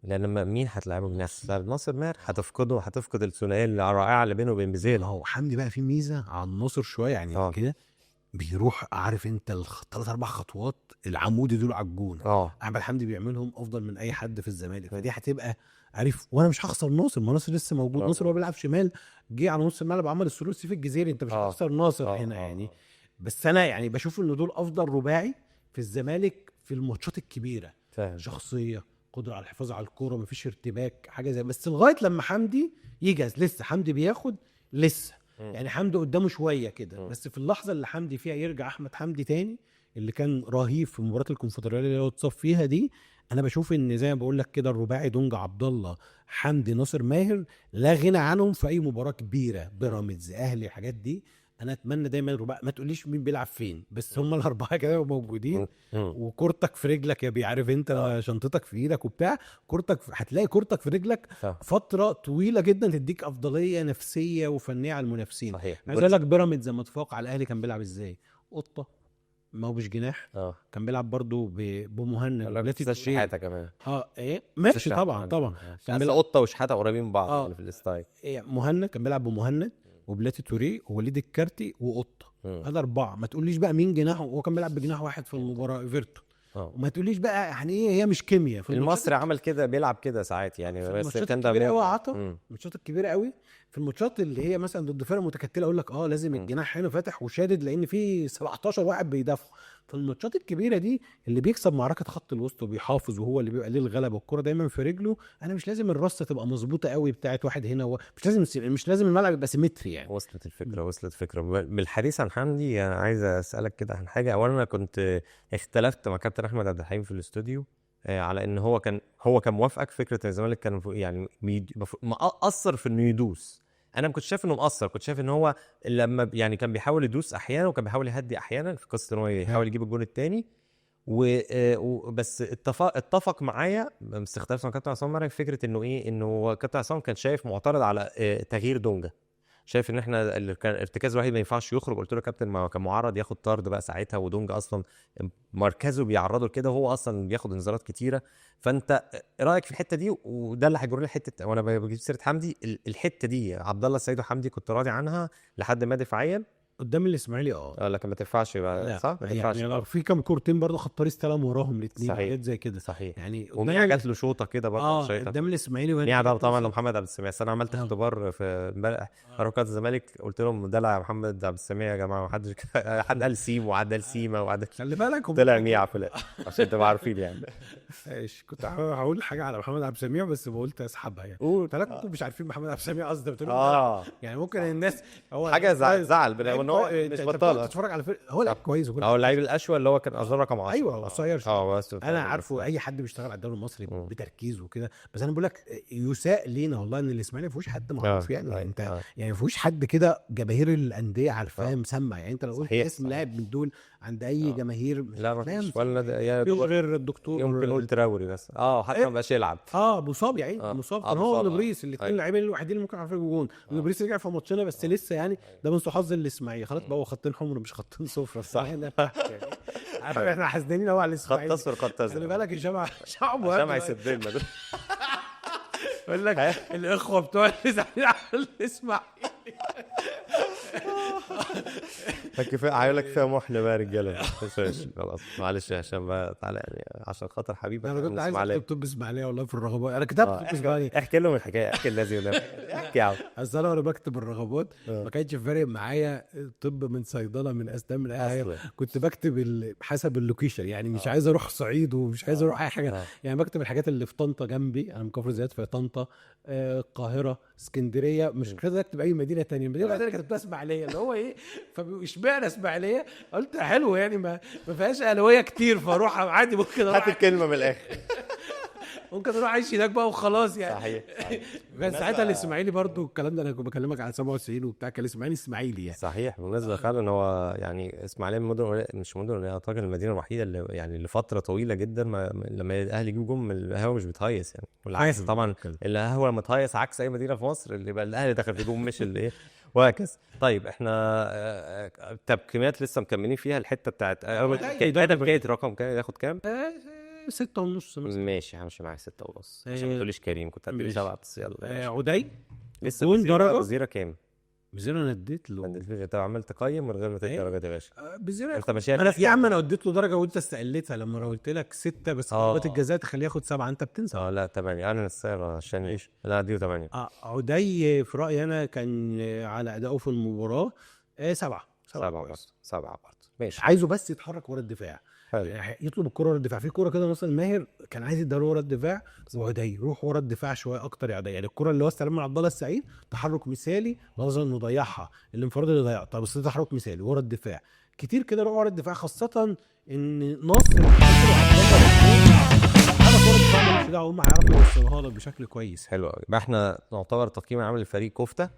لان مين هتلعبه من ناصر ماهر هتفقد الثنائيه الرائعه اللي بينه وبين بيزيل. هو حمدي بقى في ميزه عن ناصر شويه يعني كده بيروح عارف انت 3-4 خطوات العمودي دول على الجون. احمد حمدي بيعملهم افضل من اي حد في الزمالك. فدي هتبقى عارف وانا مش هخسر ناصر. ما ناصر لسه موجود. ناصر هو بيلعب شمال جه على نص الملعب عمل الثلاثي في الجزيري. انت مش هتخسر ناصر هنا يعني. بس انا يعني بشوف ان دول افضل رباعي في الزمالك في الماتشات الكبيره. شخصيه قدره على الحفاظ على الكوره مفيش ارتباك حاجه زي. بس لغايه لما حمدي يجهز لسه حمدي بياخد لسه يعني حمدي قدامه شويه كده. بس في اللحظه اللي حمدي فيها يرجع احمد حمدي تاني اللي كان رهيب في مباراه الكونفدراليه اللي هو اتصاب فيها دي. انا بشوف ان زي ما بقول لك كده الرباعي دونجا عبد الله حمدي ناصر ماهر لا غنى عنهم في اي مباراه كبيره. بيراميدز اهلي الحاجات دي انا اتمنى دايما رباعي، ما تقوليش مين بيلعب فين، بس هم الاربعه كده موجودين، وكورتك في رجلك يا بيعرف انت شنطتك في ايدك وبتاع، هتلاقي كورتك في رجلك فتره طويله جدا تديك افضليه نفسيه وفنيه على المنافسين. صحيح. عايز اقول لك بيراميدز لما اتفوق على الاهلي كان بيلعب ازاي؟ قطه، ما هو مش جناح، كان بيلعب برضو بمهند بلاتي شحاته كمان. ايه ماشي طبعا كان بيلعب قطه وشحاته قريبين من بعض يعني في الستايل. مهند كان بيلعب بمهند وبلاتي توريه ووليد الكارتي وقطه، هذا 4. ما تقوليش بقى مين جناحه، هو كان بيلعب بجناح واحد في المباراه ايفرتون. وما تقوليش بقى يعني ايه، هي مش كيمياء. في المصري عمل كده، بيلعب كده ساعات يعني، بس كان ده هو عطى الماتشات الكبيره قوي. في الماتشات اللي هي مثلا ضد فرق متكتله اقول لك لازم الجناح هنا فاتح وشادد، لان في 17 واحد بيدافعوا. في الماتشات الكبيره دي اللي بيكسب معركه خط الوسط وبيحافظ وهو اللي بيبقى ليه الغلبه والكره دايما في رجله، انا مش لازم الرصه تبقى مظبوطه قوي بتاعت واحد هنا مش لازم الملعب يبقى سيمتري يعني. وصلت الفكره. بالحديث عن حمدي انا عايز اسالك كده عن حاجه. اولا انا كنت اختلفت مع كابتن احمد عبد الحليم في الاستوديو على ان هو كان موافقك فكره ان الزمالك كان يعني مقصر في انه يدوس. انا ما كنتش شايف انه مقصر، كنت شايف ان هو لما يعني كان بيحاول يدوس احيانا وكان بيحاول يهدي احيانا في قصه ان هو يحاول يجيب الجون الثاني وبس اتفق معايا، بس اختلفت مع كابتن عصام مرة في فكره انه ايه، انه كابتن عصام كان شايف معترض على تغيير دونجا، شايف ان احنا اللي كان ارتكاز الوحيد ما ينفعش يخرج. قلت له يا كابتن ما كان معرض ياخد طرد بقى ساعتها، ودونجا اصلا مركزه بيعرضه لكده، وهو اصلا بياخد انذارات كتيره. فانت رايك في الحته دي؟ وده اللي هيجر لي حته وانا بجيب سيره حمدي، الحته دي عبد الله السعيد وحمدي كنت راضي عنها لحد ما دفاعيا قدام الاسماعيلي لكن ما تنفعش بقى، صح؟ ما تنفعش يعني في كام كورتين برضه خطار استلم وراهم الاثنين حاجات زي كده. صحيح. يعني ومنيع جات له شوطه كده برضه قدام الاسماعيلي منيع ده طبعا لمحمد عبد السميع. انا عملت اختبار في امبارح حركات الزمالك، قلت لهم دلع محمد عبد السميع يا جماعه، ما حدش حد قال سيم وعدل سيمه وعدل، خلي بالك طلع ميع في الاخر عشان تبقوا عارفين يعني. ايش كنت هقول حاجه على محمد عبد السميع بس قلت اسحبها يعني. قلت لك انتوا مش عارفين محمد عبد السميع قصدي، قلت لهم يعني ممكن الناس حاجه زعل ان هو مش بطال تتفرج على هو لعيب كويس هو اللعيب الاشول اللي هو كان اظهر رقم 10. ايوه قصير بس انا عارفه اي حد بيشتغل على الدوري المصري بتركيز وكده، بس انا بقول لك يساء لينا والله ان الاسماعيلي ما فيهوش حد معروف يعني. انت يعني ما فيهوش حد كده جماهير الانديه عارفاه مسمع يعني. انت لو قلت اسم لاعب من دول عند اي جماهير لا ما فيش ولا غير الدكتور يمكن قلت راوري بس حتى ما بقاش يلعب مصاب يعني مصاب كان هو ونبريس الاثنين لاعبين الوحيدين اللي ممكن يعرفوا يجيبوا جون. نبريس رجع في ماتشنا بس لسه يعني ده من سوء حظ الاسماعيلي، خلاص بقى خطين حمر مش خطين صفر صح. عارف احنا حاسدين قوي على الاسماعيلي، خط اصفر خط ازرق، خلي بالك الجامعه يسد لنا دول. يقول لك الاخوه بتوع اللي زعلانين على الاسماعيلي كفايه هيقول لك فيها محنه بقى يا رجاله. خلاص معلش يا هشام بقى تعالى يعني عشان خاطر حبيبك. انا كنت عايز اكتب اسماعيليه والله في الرغبات، انا كتبت اسماعيليه. احكي لهم الحكايه، احكي الذي احكي يا عم. اصل انا وانا بكتب الرغبات ما كانش فارق معايا طب من صيدله من اسنان من اي حاجه، كنت بكتب حسب اللوكيشن يعني. مش عايز اروح صعيد ومش عايز اروح اي حاجه يعني. بكتب الحاجات اللي في طنطا جنبي، انا من كفر زيات في طنطا، القاهره، اسكندريه، مش كده اكتب اي مدينه ثانيه. المدينه الثانيه كتبتها اسماعيليه اللي هو ايه، فاشمعنى اسماعيليه؟ قلت حلو يعني ما فيهاش اهلاويه كتير فاروح عادي ممكن اروح هات الكلمه من الاخر ممكن اروح اعيش هناك بقى وخلاص يعني. صحيح. كان ساعتها الاسماعيلي برضو الكلام ده، انا كنت بكلمك على 97 وبتاع، كان الاسماعيلي اسماعيلي يعني. صحيح. بالنسبه فعلا هو يعني اسماعيليه من مدن، مش مدن، اعتقد المدينه الوحيده اللي يعني لفتره طويله جدا لما الاهلي يجيب جون القهوه مش بتهيص يعني. والعكس طبعا القهوه لما تهيص عكس اي مدينه في مصر اللي يبقى الاهلي دخل في جون مش اللي ايه وهكذا. طيب احنا تبكيمات لسه مكملين فيها الحته بتاعت كده رقم كام ياخد كام؟ 6.5 ماشي همشي معاك 6.5 عشان ما تقوليش كريم كنت هتقولي 7 بس يلا. عدي لسه بزيرة كام؟ بزيرة انا اديت له انت عملت تقيم من غير ما تدي درجات يا باشا. بزيرة انت ماشي انا يا عم انا اديت له درجه وانت استقلتها لما قلت لك 6 بس ضربات الجزاء تخليه ياخد 7 انت بتنسى. لا 8 انا نسير عشان ايش لا دي 8. عدي في رايي انا كان على ادائه في المباراه 7 برضه ماشي. عايزه بس يتحرك ورا الدفاع، يطلب الكره ورا الدفاع. في كوره كده مثلا ماهر كان عايز يديها ورا الدفاع، وعدي يروح ورا الدفاع شويه اكتر يا عدي. يعني الكره اللي هو استلمها من عبد الله السعيد تحرك مثالي نظرا انه ضيعها، الانفراد اللي ضيعها طب بس تحرك مثالي ورا الدفاع كتير كده، روح ورا الدفاع، خاصه ان ناصر انا كوره الدفاع مش دعوه، هم هيعرفوا يوصلوها لك بشكل كويس. حلو قوي. يبقى احنا نعتبر تقييم عامل الفريق كفته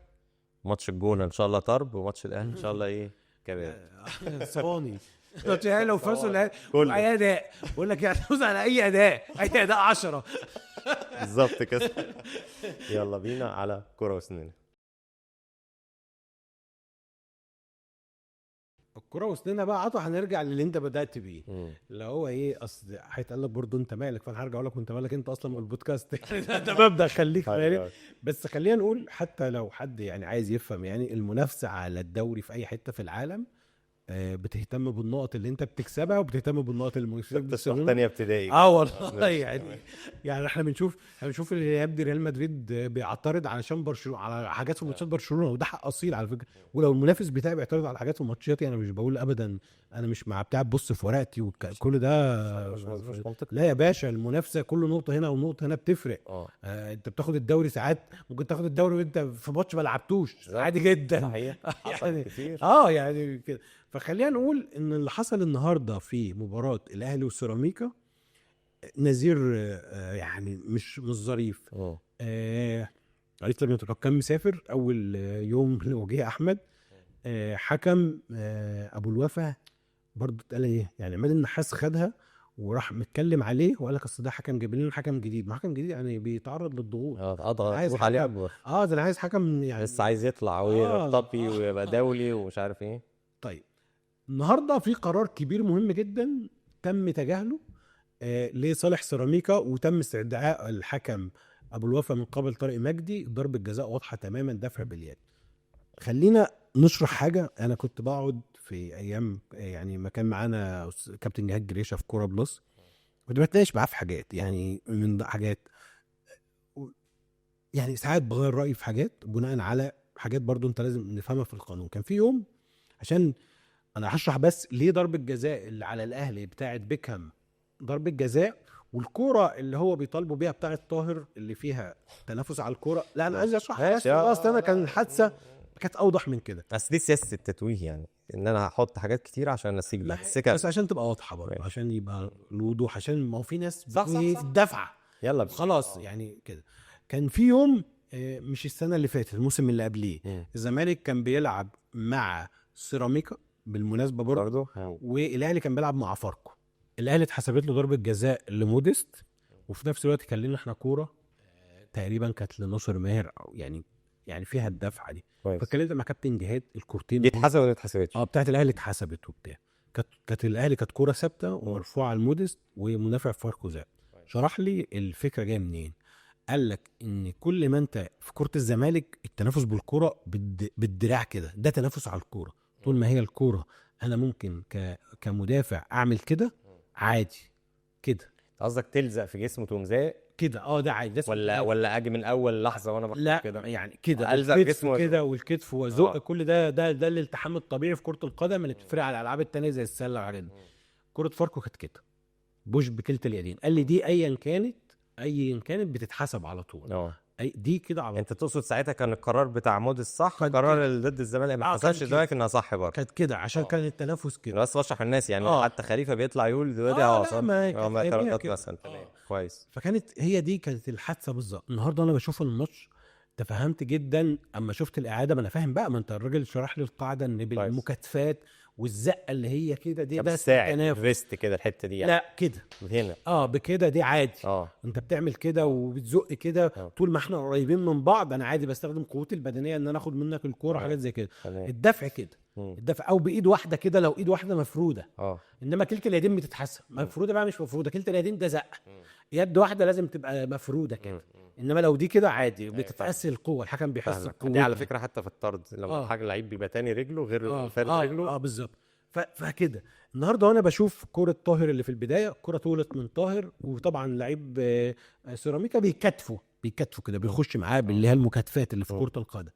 ماتش الجونه ان شاء الله طرب، وماتش الاهلي ان شاء الله ايه كباب. صواني ماتش الاهلي لو فازوا كله. اي اداء، بقول لك يعني فوز على اي اداء، اي اداء 10. بالظبط كده. يلا بينا على كرة وسنين. الكرة وسننا بقى عطوا، هنرجع للي انت بدأت بيه اللي هو ايه. اصل هيتقال لك برضه انت مالك، فانا هرجع اقول لك وانت مالك انت اصلا من البودكاست. ده مبدأ خليك مالك. بس خلينا نقول حتى لو حد يعني عايز يفهم، يعني المنافسة على الدوري في اي حتة في العالم بتهتم بالنقط اللي انت بتكسبها، وبتهتم بالنقط اللي المنافسين بتكسبها. تانية ابتدائي. والله يعني احنا بنشوف اللي يبدي ريال مدريد بيعترض علشان برشلونه على حاجات في ماتشات برشلونه، وده حق اصيل على فكره. ولو المنافس بتاعي بيعترض على حاجات في ماتشاتي، انا مش بقول ابدا انا مش مع بتاع بص في ورقتي وكل ده. مش منطقي. لا يا باشا، المنافسه كل نقطه هنا ونقطه هنا بتفرق. انت بتاخد الدوري ساعات، ممكن تاخد الدوري وانت في ماتش ما لعبتوش عادي جدا. صحيح. يعني كتير. يعني كده. فخلينا نقول ان اللي حصل النهارده في مباراه الاهلي والسيراميكا نذير يعني مش ظريف. قالت لي كان مسافر اول يوم لوجيه احمد. حكم ابو الوفا برضه اتقال ايه يعني، عماد النحاس خدها وراح متكلم عليه وقال لك اصل ده حكم جايب لنا حكم جديد. ما حكم جديد يعني بيتعرض للضغوط. عايز عليه اكبر. ده انا عايز حكم يعني لسه عايز يطلع ويرتقي ويبقى دولي ومش عارف ايه. طيب النهارده في قرار كبير مهم جدا تم تجاهله لصالح سيراميكا، وتم استدعاء الحكم ابو الوفا من قبل طارق مجدي. ضربة جزاء واضحه تماما، دفع باليد. خلينا نشرح حاجه. انا كنت بقعد في ايام يعني ما كان معانا كابتن جهاد جريشه في كوره بلس، كنت بتناقش معاه في حاجات، يعني من حاجات يعني ساعات بغير رايي في حاجات بناء على حاجات برضو انت لازم نفهمها في القانون. كان في يوم، عشان انا هشرح بس ليه ضربة جزاء اللي على الاهلي بتاعه بيكهام ضربة جزاء، والكوره اللي هو بيطالبوا بيها بتاعه طاهر اللي فيها تنافس على الكوره. لا انا عايز اشرح بس اصل انا كان الحادثه كانت اوضح من كده. بس دي سياسه التتويه، يعني ان انا هحط حاجات كتير عشان اسيج بس عشان تبقى واضحه برضه، عشان يبقى الوضوح، عشان ما هو في ناس الدفعه يلا خلاص يعني كده. كان في يوم مش السنه اللي فاتت، الموسم اللي قبليه، الزمالك كان بيلعب مع سيراميكا بالمناسبه برضه، والاهلي كان بيلعب مع فاركو. الاهلي اتحسبت له ضربه جزاء لموديست، وفي نفس الوقت كان لنا احنا كوره تقريبا كانت لناصر ماهر، او يعني فيها الدفعه دي. فكلمت مع كابتن جهاد الكورتين دي اتحسبت ولا اتحسبتش؟ بتاعت الاهلي اتحسبت وبتاع. كانت الاهلي كانت كوره ثابته ومرفوعه على الموديست ومنافع فاركو زاد. شرح لي الفكره جايه منين. قال لك ان كل ما انت في كره الزمالك التنافس بالكوره بالدراع كده، ده تنافس على الكوره. طول ما هي الكوره انا ممكن كمدافع اعمل كده عادي كده. قصدك تلزق في جسمه تقوم زي كده ده عادي. ده ولا اجي من اول لحظه وانا لا كده يعني كده الزق جسمه كده والكتف وزق كل ده الالتحام الطبيعي في كره القدم اللي بتفرق على الالعاب التانية زي السله والحاجات دي. كره فاركو كانت كده بوش بكلتا اليدين. قال لي دي ايا كانت بتتحسب على طول. دي كده على انت تقصد ساعتها كان القرار بتاع موديس صح، قرار اللي ضد الزمالك ما حصلش دلوقتي انها صح برضه. كانت كده عشان كان التنافس كده. بس بشرح الناس يعني حتى خليفه بيطلع يقول دلوقتي صح ما قرارات مثلا. تمام كويس. فكانت هي دي كانت الحادثه بالظبط. النهارده انا بشوف الماتش تفهمت جدا اما شفت الاعاده. ما انا فاهم بقى، ما انت الراجل شرح لي القاعده ان بالمكاتفات والزقه اللي هي كده دي بس تنافس ريست كده الحته دي يعني. لا كده هنا بكده دي عادي. انت بتعمل كده وبتزق كده. طول ما احنا قريبين من بعض انا عادي بستخدم قوتي البدنيه ان انا اخد منك الكوره حاجات زي كده. الدفع كده الدفع او بايد واحده كده لو ايد واحده مفروده. انما كلتا اليدين بتتحسب مفروده بقى مش مفروده. كلتا اليدين ده زق. يد واحده لازم تبقى مفروده كده. انما لو دي كده عادي بتتحس القوه. الحكم بيحس القوه دي على فكره حتى في الطرد لما حاجه لعيب بيبقى تاني رجله غير فارد رجله. بالظبط. فكده النهارده وانا بشوف كوره طاهر اللي في البدايه، الكوره طولت من طاهر، وطبعا لعيب سيراميكا بيكتفوا كده بيخش معاه اللي هي المكاتفات اللي في كره القدم.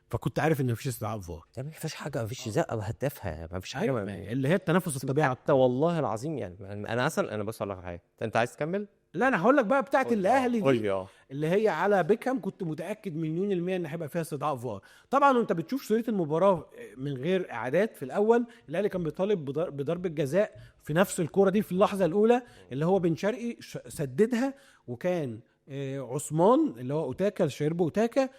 فكنت عارف ان مفيش استدعاء فار. ما فيش حاجه، مفيش زقه بهدفها، ما فيش حاجه اللي هي التنافس الطبيعي. حتى والله العظيم يعني انا اصلا انا بص اقول لك حاجه. انت عايز تكمل؟ لا انا هقول لك بقى بتاعت الاهلي دي اللي هي على بيكهام. كنت متاكد مليون المية ان هيبقى فيها استدعاء فار. طبعا وانت بتشوف صوره المباراه من غير اعادات، في الاول الاهلي كان بيطالب بضربه جزاء في نفس الكوره دي في اللحظه الاولى اللي هو بن شرقي سددها، وكان عثمان اللي هو اوتاكا شيربو اوتاكا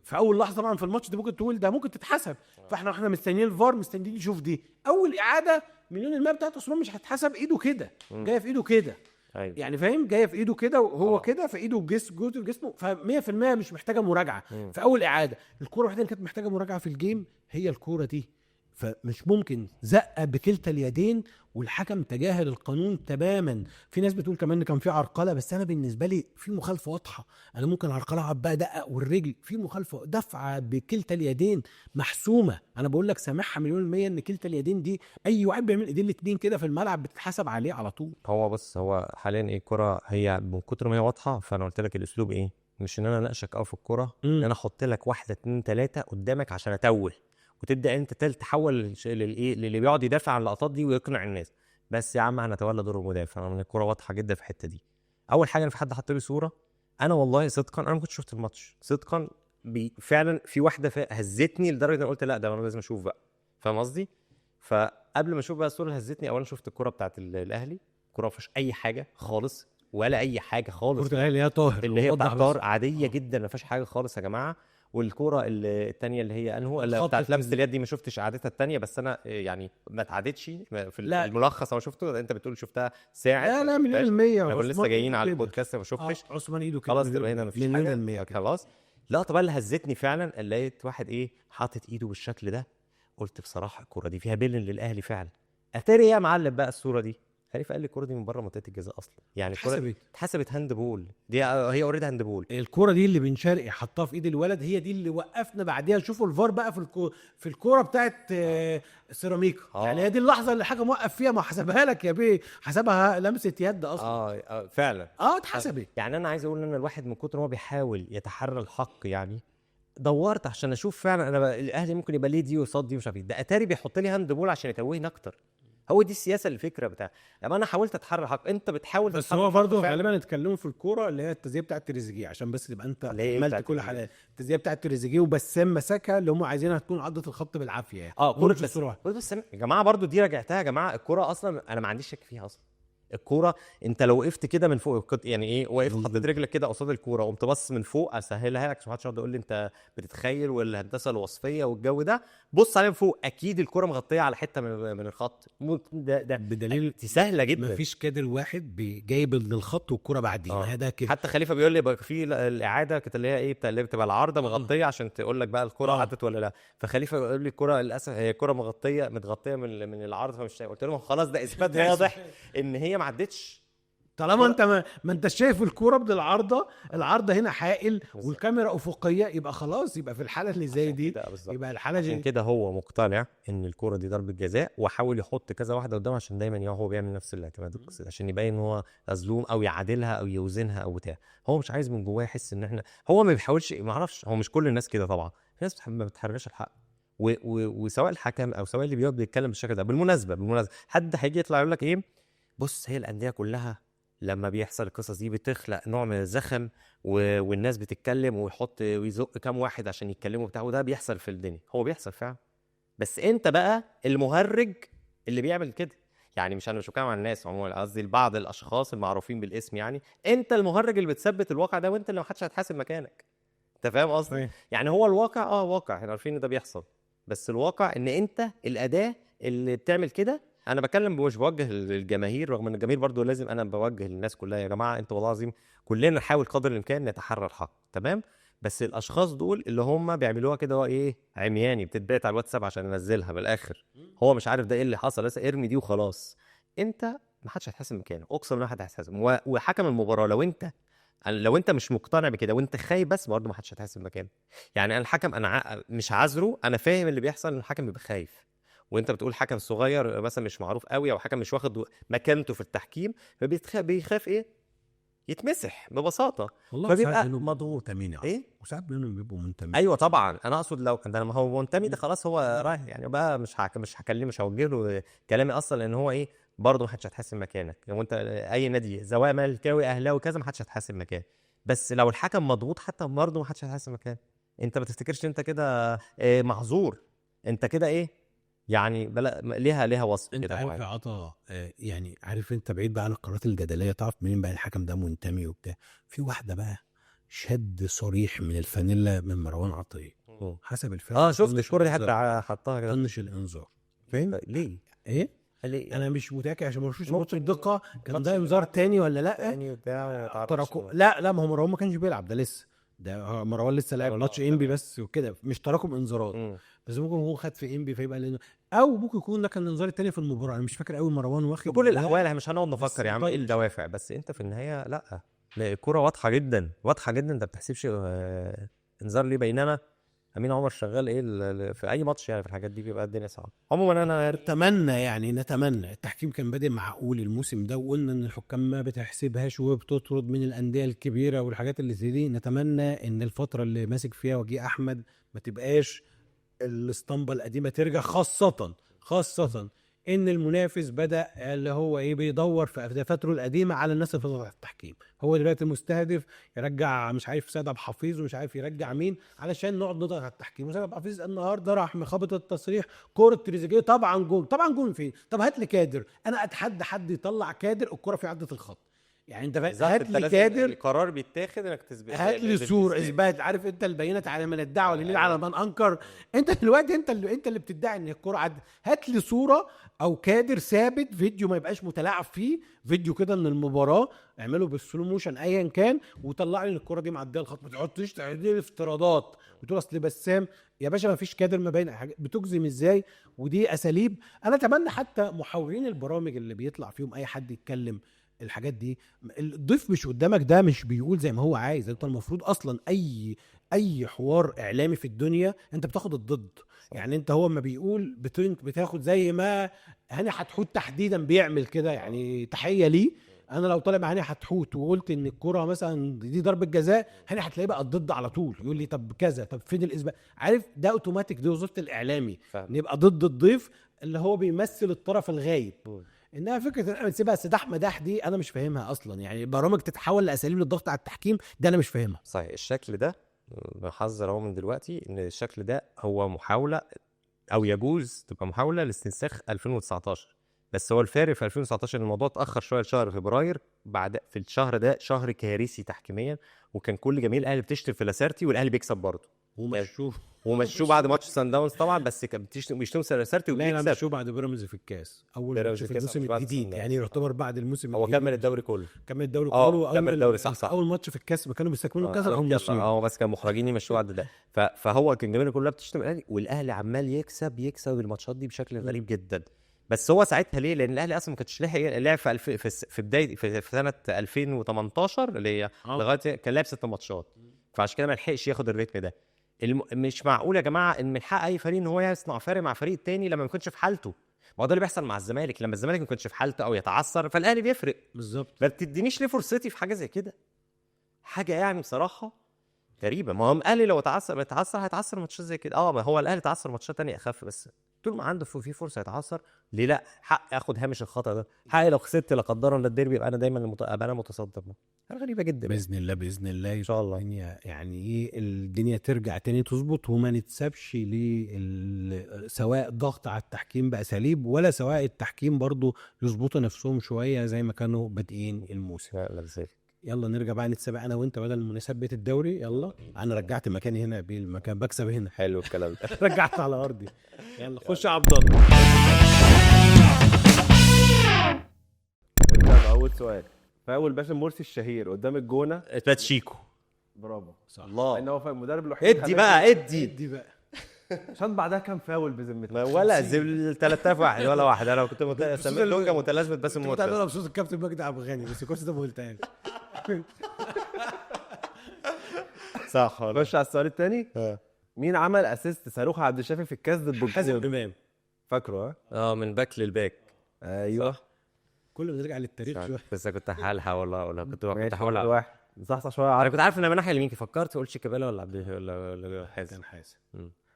في اول لحظه طبعا في الماتش دي ممكن تقول ده ممكن تتحسب، فاحنا مستنيين الفار، مستنيين نشوف دي اول اعاده مليون المية بتاعت عثمان مش هتحسب ايده كده، جايه في ايده كده، ايوه يعني فاهم، جايه في ايده كده وهو كده في ايده جزء جسمه، ف100% مش محتاجه مراجعه. في اول اعاده الكوره الوحيده اللي كانت محتاجه مراجعه في الجيم هي الكوره دي، فمش ممكن زقه بكلتا اليدين والحكم تجاهل القانون تماما. في ناس بتقول كمان ان كان في عرقله، بس انا بالنسبه لي في مخالفه واضحه، انا ممكن عرقله بقى دقق والرجل، في مخالفه دفعه بكلتا اليدين محسومه. انا بقول لك سامحها مليون المية ان كلتا اليدين دي اي واحد بيعمل ايدين الاثنين كده في الملعب بتتحسب عليه على طول. هو بص، هو حاليا ايه الكرة هي من كتر ما هي واضحة، فانا قلت لك الاسلوب ايه، مش ان انا اناقشك في الكرة، ان انا احط لك 1 2 3 قدامك عشان اتوه، وتبدا انت تحول للايه للي بيقعد يدافع عن اللقطات دي ويقنع الناس. بس يا عم هنتولى دور المدافع، انا من الكرة واضحة جدا في الحتة دي. اول حاجة، في حد حط لي صورة، انا والله صدقا انا ما كنتش شفت الماتش صدقا، فعلا في واحدة هزتني لدرجة ان قلت لا ده انا لازم اشوف بقى، فاهم قصدي؟ فقبل ما اشوف بقى الصورة اللي هزتني، اولا شفت الكرة بتاعت الاهلي، كرة مفيش اي حاجه خالص ولا اي حاجه خالص، كرة اللي هي طاهر اللي هي بتاعت طاهر بس. عاديه جدا ما فيهاش حاجه خالص يا جماعه. والكرة الثانيه اللي هي انهو اللي بتاعت لمسه اليد دي ما شفتش اعادتها الثانيه، بس انا يعني ما اتعادتش في لا. الملخص انا شفته، انت بتقول شفتها ساعه، لا مليون المية، احنا كنا لسه عثمان جايين على كده. البودكاست ما شفتش. عثمان ايده كده خلاص تبقى هنا مفيش مليون حاجه المية كده. خلاص. لا طبعا اللي هزتني فعلا لقيت واحد ايه حاطط ايده بالشكل ده، قلت بصراحه الكرة دي فيها بيلن للاهلي فعلا. اتاري يا معلم بقى الصوره دي خليفه قال لي الكوره دي من بره منطقه الجزاء اصلا، يعني الكوره اتحسبت هاند بول، دي هي اوريدي هاند بول. الكوره دي اللي بن شرقي حطها في ايد الولد، هي دي اللي وقفنا بعديها نشوفوا الفار بقى في الكوره بتاعت سيراميكا. يعني هي دي اللحظه اللي الحكم وقف فيها، ما حسبها لك يا بيه، حسبها لمسه يد اصلا. فعلا اتحسبت. يعني انا عايز اقول ان الواحد من كتر ما هو بيحاول يتحرى الحق، يعني دورت عشان اشوف فعلا انا الاهلي ممكن يبقى ليه دي وصاد دي مش عارف ايه، ده اتاري بيحط لي هاند بول عشان يتوهني اكتر. هو دي السياسه الفكره بتاع لما انا حاولت اتحرى الحق، انت بتحاول بس هو برضه غالبا اتكلموا في الكوره اللي هي التزيه بتاعه تريزيجيه، عشان بس تبقى انت عملت كل حاجه. التزيه بتاعه تريزيجيه وبسام مسكها اللي هم عايزينها تكون عضه الخط بالعافيه يعني. كوره بس يا جماعه برضه دي رجعتها يا جماعه، الكوره اصلا انا ما عنديش شك فيها اصلا. الكوره انت لو وقفت كده من فوق يعني ايه، واقف حطيت رجلك كده قصاد الكوره وقمت بص من فوق، اسهلها لك عشان ما حدش يقعد يقول لي انت بتتخيل والهندسه الوصفيه والجو ده. بص عليها من فوق، اكيد الكوره مغطيه على حته من الخط، ده بدليل سهله جدا، مفيش كادر واحد جايب للخط والكوره بعدين هذا كده. حتى خليفه بيقول لي في الاعاده كانت اللي هي ايه اللي بتبقى العارضه مغطيه عشان تقول لك بقى الكوره عدت ولا لا. فخليفه يقول لي الكوره للاسف هي الكوره متغطيه من العارضه، فمش قلت لهم خلاص ده اثبات واضح ان هي ما عدتش. طالما انت ما انت شايف الكوره بالعارضه، العارضه هنا حائل والكاميرا افقيه، يبقى خلاص، يبقى في الحاله اللي زي دي يبقى الحاله عشان كده هو مقتنع ان الكوره دي ضربه جزاء، وحاول يحط كذا واحده قدامه عشان دايما هو بيعمل نفس الاعتماد عشان يبين ان هو مظلوم او يعادلها او يوزنها او بتاع. هو مش عايز من جواه يحس ان احنا، هو ما بيحاولش، ما اعرفش، هو مش كل الناس كده طبعا، في ناس ما بتحررش الحق وسواء الحكم او سواء اللي بيقعد بيتكلم بالشكل ده. بالمناسبه حد هيجي يطلع يقول لك ايه، بص هي الانديه كلها لما بيحصل القصص دي بتخلق نوع من الزخم والناس بتتكلم ويحط ويزق كام واحد عشان يتكلموا بتاعه، وده بيحصل في الدنيا، هو بيحصل فعلا، بس انت بقى المهرج اللي بيعمل كده. يعني مش انا مش بتكلم عن الناس عموما، قصدي بعض الاشخاص المعروفين بالاسم، يعني انت المهرج اللي بتثبت الواقع ده، وانت اللي محدش هيتحاسب مكانك. انت فاهم قصدي؟ يعني هو الواقع واقع، احنا عارفين ان ده بيحصل، بس الواقع ان انت الاداه اللي بتعمل كده. انا بكلم مش بوجه للجماهير، رغم ان الجماهير برضو لازم، انا بوجه للناس كلها يا جماعه انتوا والله العظيم كلنا نحاول قدر الامكان نتحرى الحق، تمام؟ بس الاشخاص دول اللي هم بيعملوها كده هو ايه، عمياني، بتتبعت على الواتساب عشان ينزلها بالاخر، هو مش عارف ده ايه اللي حصل، بس ارمي دي وخلاص. انت ما حدش هيتحاسب مكانك، اقسم بالله ما حد هيتحاسب. وحكم المباراه لو انت مش مقتنع بكده وانت خايف بس، برضه ما حدش هيتحاسب مكانك. يعني انا الحكم انا مش عذره، انا فاهم اللي بيحصل، ان الحكم بيبقى خايف، وانت بتقول حكم صغير مثلا مش معروف قوي، او حكم مش واخد مكانته في التحكيم، فبيخاف ايه، يتمسح ببساطه، فبيبقى مضغوط امين ايه، وساعات منهم بيبقوا منتمين. ايوه طبعا، انا اقصد لو كان لما هو منتمي ده خلاص هو رايح، يعني بقى مش هكلمه، مش هوجه له كلامي اصلا، لان هو ايه برضه ما حدش هيتحاسب مكانك. لو انت اي نادي سواء ملكاوي اهلاوي كذا ما حدش هيتحاسب مكانك، بس لو الحكم مضغوط حتى برضه ما حدش هيتحاسب مكانك. انت ما تفتكرش انت كده معذور، انت كده ايه يعني ليها وصف انت كده. عارف يا عطا، يعني عارف انت بعيد بقى عن القرارات الجدليه، تعرف منين بقى الحكم ده منتمي وبتاع؟ في واحده بقى شد صريح من الفانيلا من مروان عطيه حسب الفرقه. شفت الكوره دي حتى حطها كده. طنش الانذار، فاهم ليه؟ ايه؟ ليه؟ انا مش متاكد عشان ما شفتش ماتش الدقه كان ده انذار تاني ولا لا. تاني وبتاع تراكم، لا ما هو مروان ما كانش بيلعب، ده لسه، ده مروان لسه لاعب ماتش انبي بس وكده، مش تراكم انذارات. بس ممكن هو خد في انبي فيبقى لانه، او ممكن يكون ده كان الانذار التاني في المباراه. انا مش فاكر قوي مروان واخد. في كل الاحوال احنا مش هنقعد نفكر يا عم ايه الدوافع، بس انت في النهايه لا الكوره واضحه جدا واضحه جدا، انت ما بتحسبش انذار ليه. بينما امين عمر شغال ايه في اي ماتش يعني، في الحاجات دي بيبقى الدنيا صعبه. عموما انا نتمنى التحكيم كان بادئ معقول الموسم ده، وقلنا ان الحكام ما بتحسبهاش وبتطرد من الانديه الكبيره والحاجات اللي زي دي. نتمنى ان الفتره اللي ماسك فيها وجيه احمد ما تبقاش الاسطمبه القديمه ترجع، خاصه ان المنافس بدا اللي هو ايه بيدور في دفاتره القديمه على الناس اللي فضلت التحكيم. هو دلوقتي المستهدف يرجع مش عارف سيد عبد الحفيظ ومش عارف يرجع مين علشان نقعد نضغط على التحكيم. وسيد عبد الحفيظ النهارده راح مخابط التصريح كوره تريزيجيه طبعا جون، طبعا جون فين؟ طب هات لي كادر، انا اتحدى حد يطلع كادر الكوره في عدة الخط. يعني انت هات لي كادر، القرار بيتاخد انك تثبت، هات لي صور اثبات، عارف انت البينات على من ادعى والدليل على من انكر. انت دلوقتي انت اللي بتدعي ان الكوره عد. هات لي صوره او كادر ثابت، فيديو ما يبقاش متلاعب فيه، فيديو كده من المباراه اعمله بالسلو موشن ايا كان وطلع لي ان الكوره دي معديه الخط. ما تقعدش تعدي افتراضات وتقول اصل بسام يا باشا ما فيش كادر، ما باين حاجه بتجزم ازاي. ودي اساليب انا اتمنى حتى محاورين البرامج اللي بيطلع فيهم اي حد يتكلم الحاجات دي، الضيف مش قدامك ده مش بيقول زي ما هو عايز. انت المفروض اصلا اي حوار اعلامي في الدنيا انت بتاخد الضد. يعني انت هو ما بيقول بتاخد زي ما هاني حتحوت تحديدا بيعمل كده، يعني تحيه ليه. انا لو طالع مع هاني حتحوت وقلت ان الكرة مثلا دي ضربه جزاء، هاني هتلاقيه بقى ضد على طول، يقول لي طب كذا، طب فين الاثبات؟ عارف ده اوتوماتيك، دي وظيفه الاعلامي، نبقى ضد الضيف اللي هو بيمثل الطرف الغايب. انها فكره ان تسيبها سداح مداح دي انا مش فاهمها اصلا. يعني برامج تتحول لاساليب للضغط على التحكيم ده انا مش فاهمها. صحيح. الشكل ده بحذر اهو من دلوقتي ان الشكل ده هو محاوله او يجوز تبقى محاوله لاستنساخ 2019. بس هو الفارق في 2019 الموضوع اتاخر شويه لشهر فبراير. بعد في الشهر ده شهر كارثي تحكيميا، وكان كل جماهير الاهلي بتشتم في لاسارتي والاهلي بيكسب برضه. ومشوه بعد ماتش سان داونز طبعا، بس كان بيشتم لاسارتي وبيكسب. لا مشوه بعد بيراميدز في الكاس، اول ماتش في الموسم الجديد، يعني يعتبر بعد الموسم هو كمل الدوري كله، كمل الدوري صح. اول ماتش في الكاس ما كانوا بيستكملوا الكاس بس كانوا محرجين يمشوه بعد ده. فهو كان الجماهير كلها بتشتم الاهلي، والاهلي عمال يكسب الماتشات دي بشكل غريب جدا. بس هو ساعتها ليه؟ لان الاهلي اصلا ما كانش لعب في بدايه في سنه 2018 اللي هي لغايه كان لعب 6 ماتشات، فعشان كده ما لحقش ياخد الريتم ده. مش معقول يا جماعه ان من حق اي فريق ان هو يصنع فارق مع فريق تاني لما ما يكونش في حالته. ما هو ده اللي بيحصل مع الزمالك، لما الزمالك ما يكونش في حالته او يتعثر فالاهلي بيفرق بالظبط. ما بتدينيش ليه فرصتي في حاجه زي كده؟ حاجه يعني بصراحه غريبه. ما هو الاهلي لو هيتعثر ماتشات زي كده. ما هو الاهلي تعثر ماتشات تانية اخف، بس طول ما عنده في فرصه يتعثر ليه لا؟ حق اخد هامش الخطا ده، حقي لو خسرت لا قدر الله الديربي يبقى انا دايما انا متصدر. حاجه غريبه جدا. باذن الله ان شاء الله يعني ايه الدنيا ترجع تاني تظبط، وما نتسابش سواء ضغط على التحكيم باساليب ولا سواء التحكيم برضو يظبطوا نفسهم شويه زي ما كانوا بادئين الموسم. يلا نرجع بقى نتسابق انا وانت بدل ما نثبت الدوري. يلا انا رجعت مكاني هنا بالمكان بكسب هنا. حلو الكلام ده. رجعت على ارضي. يلا خش يا عبد الله. اول سؤال، فاول باشا مرسي الشهير قدام الجونه باتشيكو. برافو صح. الله ان هو المدرب الوحيد. ادي بقى عشان بعدها كام فاول بذمتك؟ ولا زي 3000 واحد ولا واحد. انا كنت سميت لونجا متلازمه بس كنت انا بصوت الكابتن مجدي عبد الغني، بس الكورس ده ما قلتهاش. صح. خش على السؤال الثاني. مين عمل اسيست صاروخ عبد الشافي في الكاس ضد حازم امام؟ فاكره؟ من باك للباك. ايوه صح. كل ما نرجع للتاريخ شويه. بس كنت هحالها ولا كنت هحاول واحد صح شويه. انا كنت عارف ان انا ناحيه اليمين، فكرت قلت شيكابالا ولا عبد ولا حازم.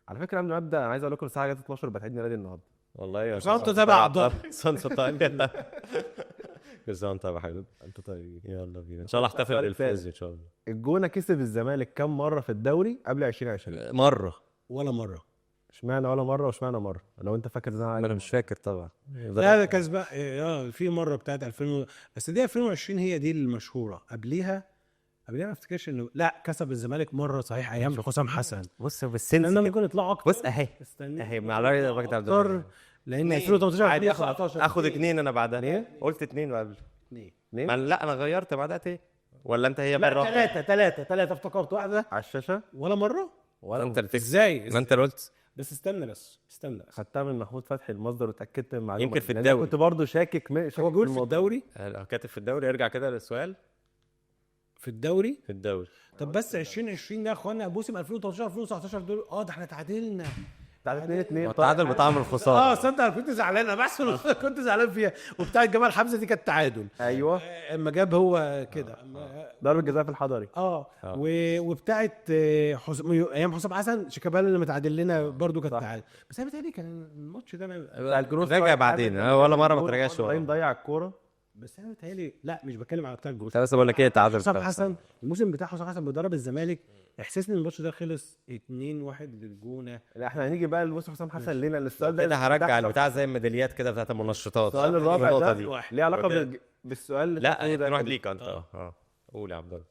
على فكره قبل ما ابدا انا عايز اقول لكم الساعه 12 بتعيد ميلادي النهارده. والله يا انت تابع عبد صنصه طيب. كل طيب يا حبيبي. انت طيب. يلا بينا ان شاء الله احتفل بالفوز ان شاء الله. الجونه كسب الزمالك كام مره في الدوري قبل 2020؟ مره ولا مره. اشمعنى ولا مره واشمعنى مره لو انت فاكر ده؟ انا مش فاكر طبعا. لا ده كسبان في مره بتاعت 2000 بس دي 2020 هي دي المشهوره. قبليها قبلها ما افتكرش انه لا كسب الزمالك مره صحيح ايام حسام حسن، بص بالسنس لان كده. ممكن يطلعوا اكتر. بص اهي استنى اهي مع الراجل الراجل ده عبد اكتر الرحمن. لان 2018 عادي 2019 اخد 2 انا بعدها ليه؟ قلت 2 قبل. اتنين لا انا غيرت بعدها ايه؟ ولا انت هي لا مره؟ ثلاثه افتكرت واحده على الشاشه ولا مره. ولا انت اللي تكسب. ازاي ما انت اللي قلت. بس استنى خدتها من محمود فتحي المصدر واتاكدت من المعلومه يمكن في لأن أنا الدوري. كنت برضو شاكك هو جول في الدوري كاتب في الدوري. ارجع كده للسؤال. في الدوري. في الدوري طب بس 2020 ده يا اخوانا موسم 2013 2019 دول ده احنا تعادلنا. بتاع 2-2 التعادل بطعم الخساره. صدق انا كنت زعلان، انا بحسن كنت زعلان فيها. وبتاعه جمال حمزه دي كانت تعادل ايوه اما جاب هو كده. ضربه جزاء في الحضري. وبتاعه ايام حسام حسن شيكابالا اللي متعادل لنا برضو كانت تعادل. بس انا بتهيألي كان الماتش ده بتاع الجروس راجع بعدين ولا مره ما تراجعش ابراهيم ورا. ضيع الكوره. بس انا بتهيألي لا مش بتكلم على بتاع الجول. بس بقول لك ايه التعادل حسام بتاع حسن الموسم بتاع حسام حسن بيدرب الزمالك احساسني ان الماتش ده خلص 2-1 للجونه. لا احنا هنيجي بقى لبص حسام حسن لينا السؤال كده ده هرجع البتاع زي الميداليات كده بتاعت المنشطات. السؤال الرابع النقطة ده دي. ليه علاقه بالسؤال اللي لا فاتوا ده. 2-1 ليك انت. قول يا عبد الله.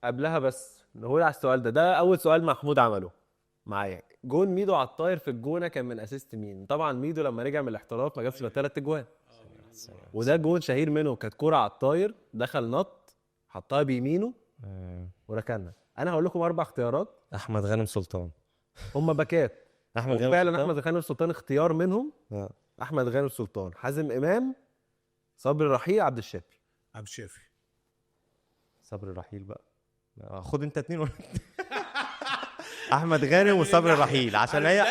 قبلها بس نقول على السؤال ده اول سؤال محمود عمله معايا. جون ميدو على الطاير في الجونه كان من اسيست مين؟ طبعا ميدو لما رجع من الاحتراف ما جابش الا 3 اجوان، وده جون شهير منه. كانت كوره على الطاير دخل نط حطها بيمينه وركنها. انا هقول لكم 4 اختيارات احمد غانم سلطان. هم باكات. احمد غانم فعلا سلطان. احمد غانم سلطان اختيار منهم. احمد غانم سلطان، حازم امام، صبري رحيل، عبد الشافي. عبد الشافي. صبري رحيل بقى. خد انت 2 احمد غانم وصبري رحيل عشان هي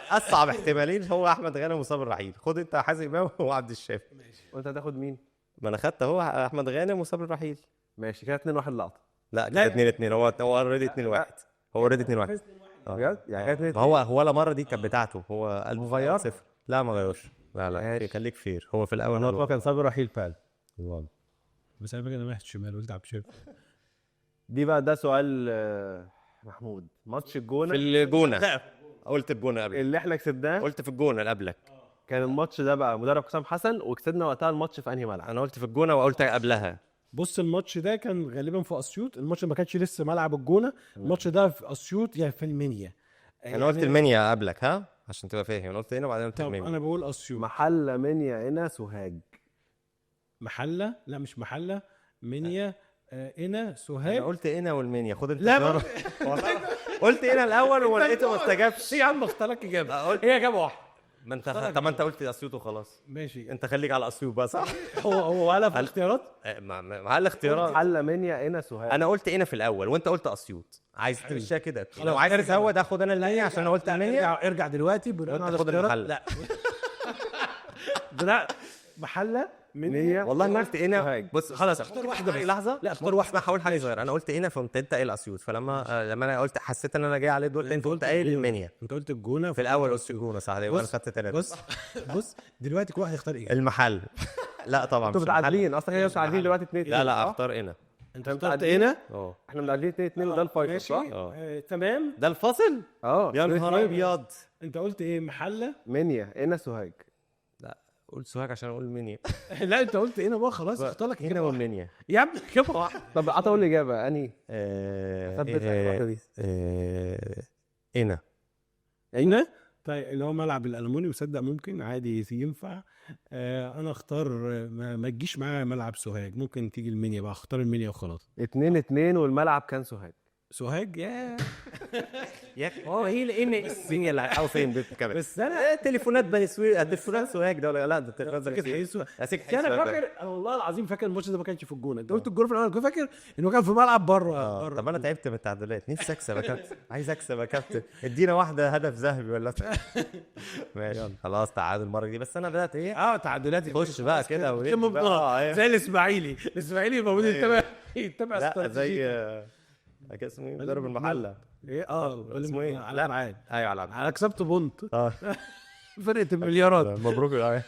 اصعب احتمالين هو احمد غانم وصبري رحيل. خد انت حازم امام وعبد الشافي. وانت هتاخد مين؟ ما انا خدت اهو احمد غانم وصبري رحيل. ماشي كده 2-1 لقطه. لا كده 2-2. هو اوريدي 2-1. هو اوريدي 2-1. بجد يعني كده 2-2. ما هو ولا مره دي كانت بتاعته. هو مغير؟ 0. لا ما غيرش. لا ماشي. خليك فير. هو في الاول هو كان صبري رحيل فعلا. بس انا فاكر انا مهت شمال قلت عبد الشافي. دي بقى ده سؤال محمود. ماتش الجونه في الجونه. قلت الجونه قبل. اللي احنا كسبناه قلت في الجونه اللي قبلك. كان الماتش ده بقى مدرب حسام حسن، وكسبنا وقتها الماتش في انهي ملعب؟ انا قلت في الجونه وقلت قبلها. بص الماتش ده كان غالبا في اسيوط. الماتش ما كانش لسه ملعب الجونه. الماتش ده في اسيوط يعني في المنيا. انا قلت المنيا قبلك ها عشان تبقى فاهم. انا قلت هنا وبعدين قلت طب المنيا. انا بقول اسيوط. محله منيا هنا سوهاج. محله لا مش محله منيا هنا سوهاج. انا قلت هنا والمنيا. خد انت لا والله قلت هنا الاول ولقيته ما استجابش. يا عم اختارك اجابه. هي اجابه واحده. ما انت طب ما انت قلت اسيوط وخلاص. ماشي انت خليك على اسيوط بقى صح. هو قالها في الاختيارات. مع الاختيارات. محله منيا هنا سوهاج. انا قلت هنا في الاول وانت قلت اسيوط. عايز تمشيها كده. لو عايز تزود اخد انا المنيا عشان انا قلت المنيا. ارجع دلوقتي بناء على خد الاختيارات. المحل. لا محله منيا والله ما قلت هنا. بص خلاص اختار واحده بس. لحظه. لا اختار واحده. هقول حاجه صغيره. انا قلت هنا فقمت انت قايل اسيوط. فلما انا قلت حسيت ان انا جاي عليه دول انت قلت قايل المنيا. انت قلت الجونه في الاول قلت الجونه صح. يبقى انا خدت 3. بص دلوقتي كل واحد يختار ايه. المحل. لا طبعا انتوا مش المحل. متعادلين اصلا. هي متعادلين دلوقتي 2-2. لا اختار هنا. انت اخترت هنا. احنا متعادلين 2-2 وده الفاينل صح؟ تمام. ده الفاصل. يا نهار ابيض. انت قلت ايه محله منيا هنا سوهاج. لا قلت سوهاج عشان اقول المنيا. لا انت قلت هنا بقى خلاص اختار لك هنا والمنيا. يا عم اجابه واحده. طب اقول الاجابه انهي؟ هنا. هنا. طيب اللي هو ملعب الالموني. وصدق ممكن عادي ينفع. انا اختار ما تجيش معايا ملعب سوهاج. ممكن تيجي المنيا بقى. اختار المنيا وخلاص. 2-2 والملعب كان سوهاج. سوهاج يا هي المنيا اللي او فين بيت كمان. بس انا تليفونات بني سويف. تليفونات سوهاج ده ولا لا؟ ده تليفونات بني فاكر سويف. حقيقي. انا فاكر انا والله العظيم فاكر الماتش ده ما كانش في الجونه. انت قلت الجول في الاول. كنت فاكر انه كان في ملعب بره. طب انا تعبت من التعادلات. نفسي اكسب يا كابتن. عايز اكسب يا كابتن. ادينا واحده هدف ذهبي ولا ماشي خلاص تعادل المره دي. بس انا بدات ايه تعادلات. خش بقى كده زي الاسماعيلي المفروض يتبع لا زي اسمه ايه مدرب المحله. ايه اسمه ايه؟ على معاد. ايوه على انا كسبت بونت. اه فرقه المليارات. مبروك.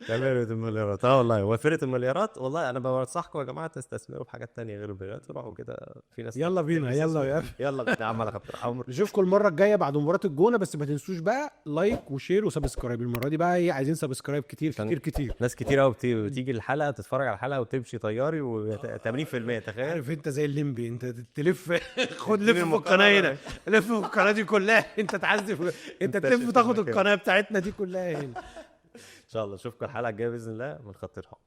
فرقة المليارات. والله هو فرقة المليارات. والله انا بنصحكم يا جماعه تستثمروا في حاجات تانية غير البلياردو، تروحوا كده في ناس يلا بينا، يلا يا يلا بينا يا عم على خاطر عمرو. نشوفكم المره الجايه بعد مباراه الجونه، بس ما تنسوش بقى لايك وشير وسبسكرايب. المره دي بقى ايه، عايزين سبسكرايب كتير كتير كتير. ناس كتير قوي بتيجي الحلقه تتفرج على الحلقه وتمشي طياري و80%. تخيل عارف انت زي الليمبي، انت تلف خد لف في القناه هنا، لف في القناه دي كلها، انت تعذب، انت تلف تاخد القناه بتاعتنا دي كلها هنا. ان شاء الله اشوفكم الحلقه الجايه باذن الله من خط الحب.